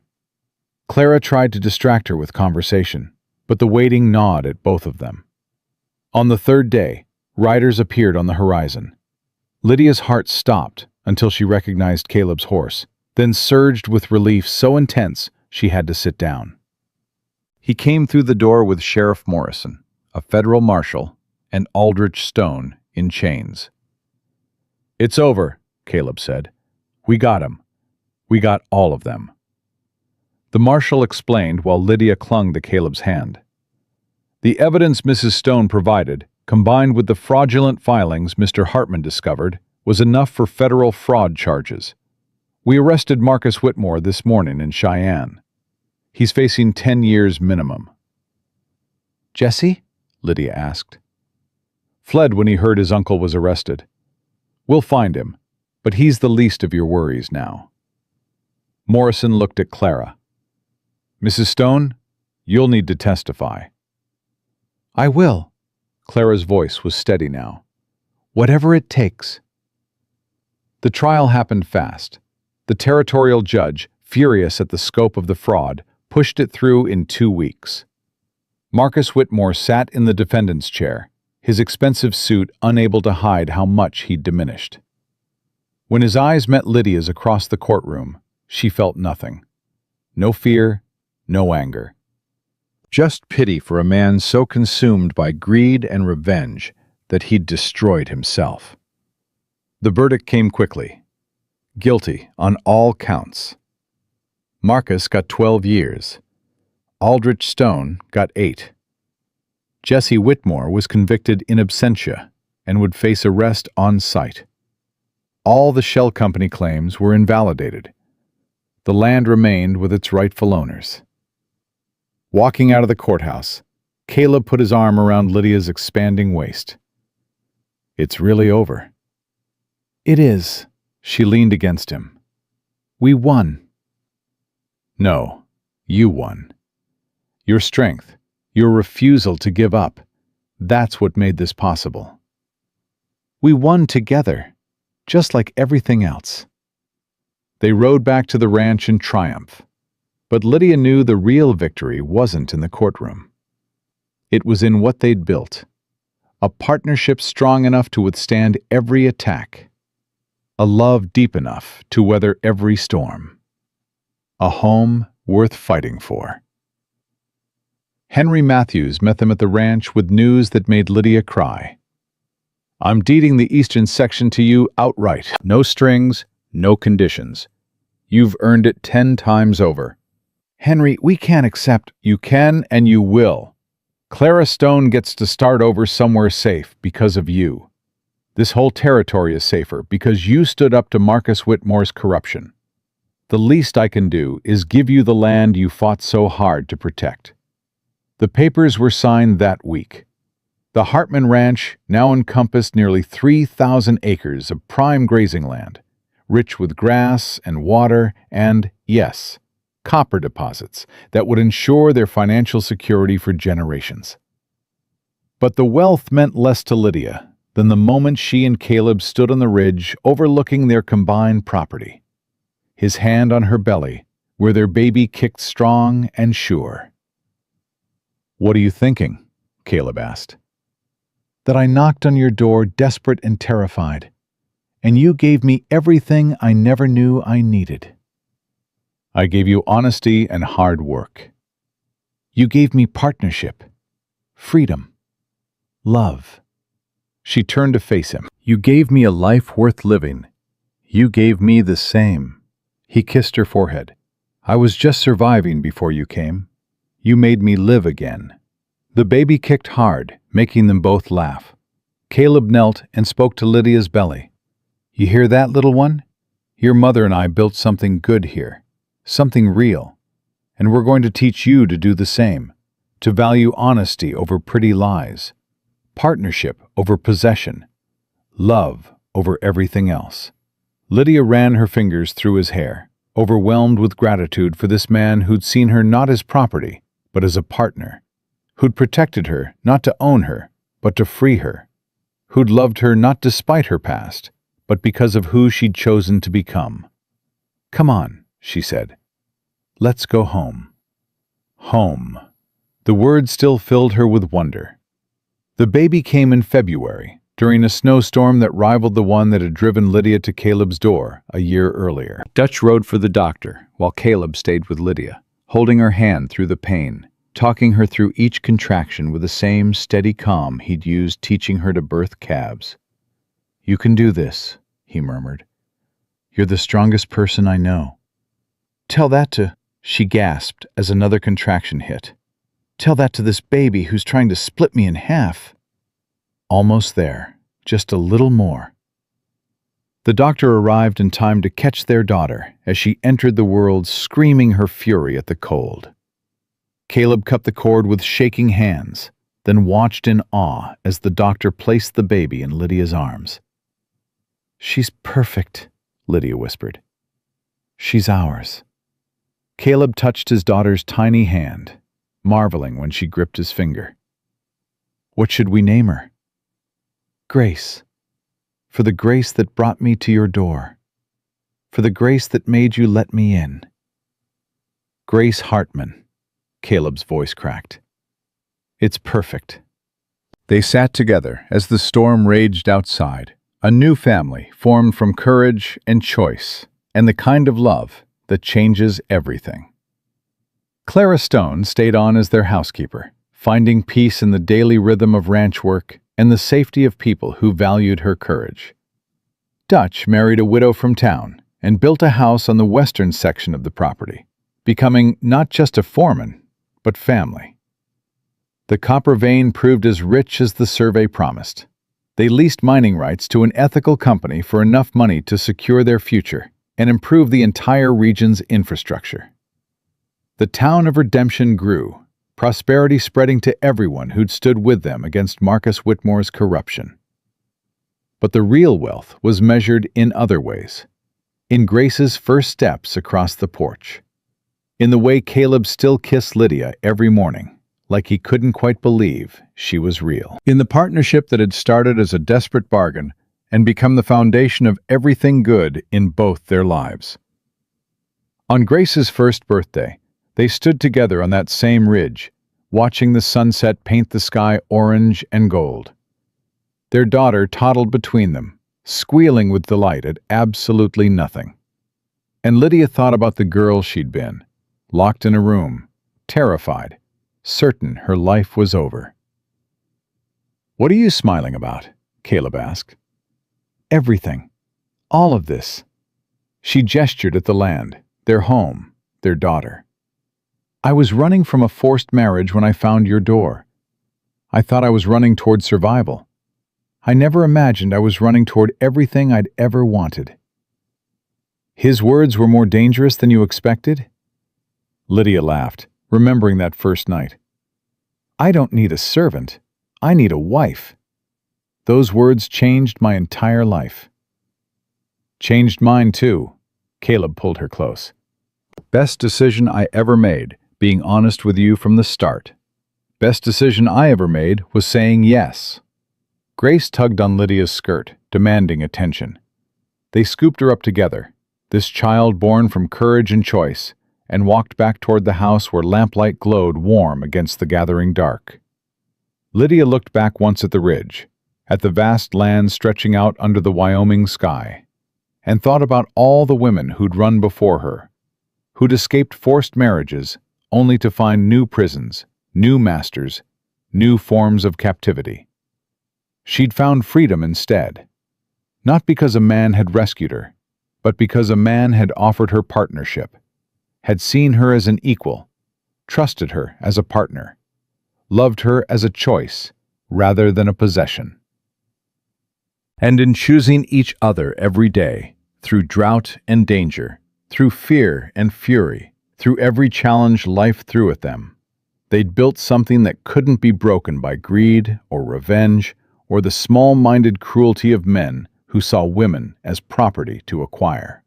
Clara tried to distract her with conversation, but the waiting gnawed at both of them. On the 3rd day, riders appeared on the horizon. Lydia's heart stopped until she recognized Caleb's horse, then surged with relief so intense she had to sit down. He came through the door with Sheriff Morrison, a federal marshal, and Aldrich Stone in chains. It's over, Caleb said. We got him. We got all of them. The marshal explained while Lydia clung to Caleb's hand. The evidence Mrs. Stone provided, combined with the fraudulent filings Mr. Hartman discovered, was enough for federal fraud charges. We arrested Marcus Whitmore this morning in Cheyenne. He's facing 10 years minimum. Jesse? Lydia asked. Fled when he heard his uncle was arrested. We'll find him, but he's the least of your worries now. Morrison looked at Clara. Mrs. Stone, you'll need to testify. I will. Clara's voice was steady now. Whatever it takes. The trial happened fast. The The territorial judge, furious at the scope of the fraud, pushed it through in 2 weeks. Marcus Whitmore sat in the defendant's chair, his expensive suit unable to hide how much he'd diminished. When his eyes met Lydia's across the courtroom, she felt nothing. No fear, no anger. Just pity for a man so consumed by greed and revenge that he'd destroyed himself. The verdict came quickly. Guilty on all counts. Marcus got 12 years. Aldrich Stone got 8. Jesse Whitmore was convicted in absentia and would face arrest on sight. All the shell company claims were invalidated. The land remained with its rightful owners. Walking out of the courthouse, Caleb put his arm around Lydia's expanding waist. "It's really over." "It is." She leaned against him. "We won." "No, you won. Your strength, your refusal to give up, that's what made this possible. We won together, just like everything else." They rode back to the ranch in triumph, but Lydia knew the real victory wasn't in the courtroom. It was in what they'd built, a partnership strong enough to withstand every attack, a love deep enough to weather every storm, a home worth fighting for. Henry Matthews met them at the ranch with news that made Lydia cry. "I'm deeding the eastern section to you outright. No strings, no conditions. You've earned it 10 times over." "Henry, we can't accept—" "You can and you will. Clara Stone gets to start over somewhere safe because of you. This whole territory is safer because you stood up to Marcus Whitmore's corruption. The least I can do is give you the land you fought so hard to protect." The papers were signed that week. The Hartman Ranch now encompassed nearly 3,000 acres of prime grazing land, rich with grass and water and, yes, copper deposits that would ensure their financial security for generations. But the wealth meant less to Lydia than the moment she and Caleb stood on the ridge overlooking their combined property, his hand on her belly, where their baby kicked strong and sure. "What are you thinking?" Caleb asked. "That I knocked on your door desperate and terrified, and you gave me everything I never knew I needed." "I gave you honesty and hard work." "You gave me partnership, freedom, love." She turned to face him. "You gave me a life worth living. You gave me the same." He kissed her forehead. "I was just surviving before you came. You made me live again." The baby kicked hard, making them both laugh. Caleb knelt and spoke to Lydia's belly. "You hear that, little one? Your mother and I built something good here, something real, and we're going to teach you to do the same, to value honesty over pretty lies, partnership over possession, love over everything else." Lydia ran her fingers through his hair, overwhelmed with gratitude for this man who'd seen her not as property, but as a partner, who'd protected her not to own her, but to free her, who'd loved her not despite her past, but because of who she'd chosen to become. "Come on," she said. "Let's go home." Home. The word still filled her with wonder. The baby came in February, during a snowstorm that rivaled the one that had driven Lydia to Caleb's door a year earlier. Dutch rode for the doctor, while Caleb stayed with Lydia, holding her hand through the pain, talking her through each contraction with the same steady calm he'd used teaching her to birth calves. "You can do this," he murmured. "You're the strongest person I know." "Tell that to—" she gasped as another contraction hit. "Tell that to this baby who's trying to split me in half." Almost there, just a little more. The doctor arrived in time to catch their daughter as she entered the world screaming her fury at the cold. Caleb cut the cord with shaking hands, then watched in awe as the doctor placed the baby in Lydia's arms. "She's perfect," Lydia whispered. "She's ours." Caleb touched his daughter's tiny hand, marveling when she gripped his finger. "What should we name her?" "Grace, for the grace that brought me to your door." for the grace that made you let me in." "Grace Hartman," Caleb's voice cracked. "It's perfect." They sat together as the storm raged outside, a new family formed from courage and choice, and the kind of love that changes everything. Clara Stone stayed on as their housekeeper, finding peace in the daily rhythm of ranch work and the safety of people who valued her courage. Dutch married a widow from town and built a house on the western section of the property, becoming not just a foreman, but family. The copper vein proved as rich as the survey promised. They leased mining rights to an ethical company for enough money to secure their future and improve the entire region's infrastructure. The town of Redemption grew, prosperity spreading to everyone who'd stood with them against Marcus Whitmore's corruption. But the real wealth was measured in other ways. In Grace's first steps across the porch. In the way Caleb still kissed Lydia every morning, like he couldn't quite believe she was real. In the partnership that had started as a desperate bargain and become the foundation of everything good in both their lives. On Grace's first birthday, they stood together on that same ridge, watching the sunset paint the sky orange and gold. Their daughter toddled between them, squealing with delight at absolutely nothing. And Lydia thought about the girl she'd been, locked in a room, terrified, certain her life was over. "What are you smiling about?" Caleb asked. "Everything. All of this." She gestured at the land, their home, their daughter. "I was running from a forced marriage when I found your door. I thought I was running toward survival. I never imagined I was running toward everything I'd ever wanted." "His words were more dangerous than you expected?" Lydia laughed, remembering that first night. "I don't need a servant. I need a wife." Those words changed my entire life. "Changed mine too." Caleb pulled her close. "Best decision I ever made, being honest with you from the start. Best decision I ever made was saying yes." Grace tugged on Lydia's skirt, demanding attention. They scooped her up together, this child born from courage and choice, and walked back toward the house where lamplight glowed warm against the gathering dark. Lydia looked back once at the ridge, at the vast land stretching out under the Wyoming sky, and thought about all the women who'd run before her, who'd escaped forced marriages only to find new prisons, new masters, new forms of captivity. She'd found freedom instead, not because a man had rescued her, but because a man had offered her partnership, had seen her as an equal, trusted her as a partner, loved her as a choice rather than a possession. And in choosing each other every day, through drought and danger, through fear and fury, through every challenge life threw at them, they'd built something that couldn't be broken by greed or revenge or the small-minded cruelty of men who saw women as property to acquire.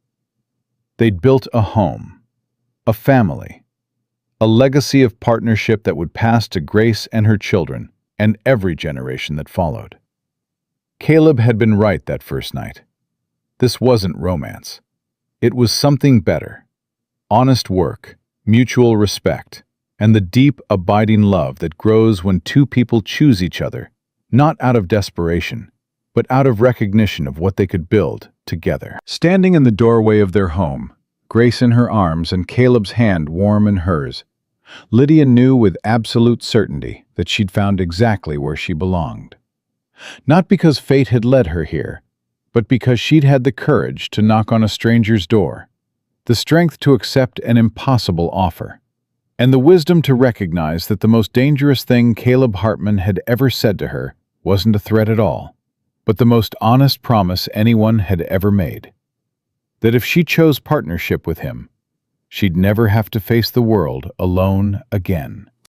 They'd built a home, a family, a legacy of partnership that would pass to Grace and her children and every generation that followed. Caleb had been right that first night. This wasn't romance. It was something better. Honest work, mutual respect, and the deep, abiding love that grows when two people choose each other, not out of desperation, but out of recognition of what they could build together. Standing in the doorway of their home, Grace in her arms and Caleb's hand warm in hers, Lydia knew with absolute certainty that she'd found exactly where she belonged. Not because fate had led her here, but because she'd had the courage to knock on a stranger's door, the strength to accept an impossible offer, and the wisdom to recognize that the most dangerous thing Caleb Hartman had ever said to her wasn't a threat at all, but the most honest promise anyone had ever made. That if she chose partnership with him, she'd never have to face the world alone again.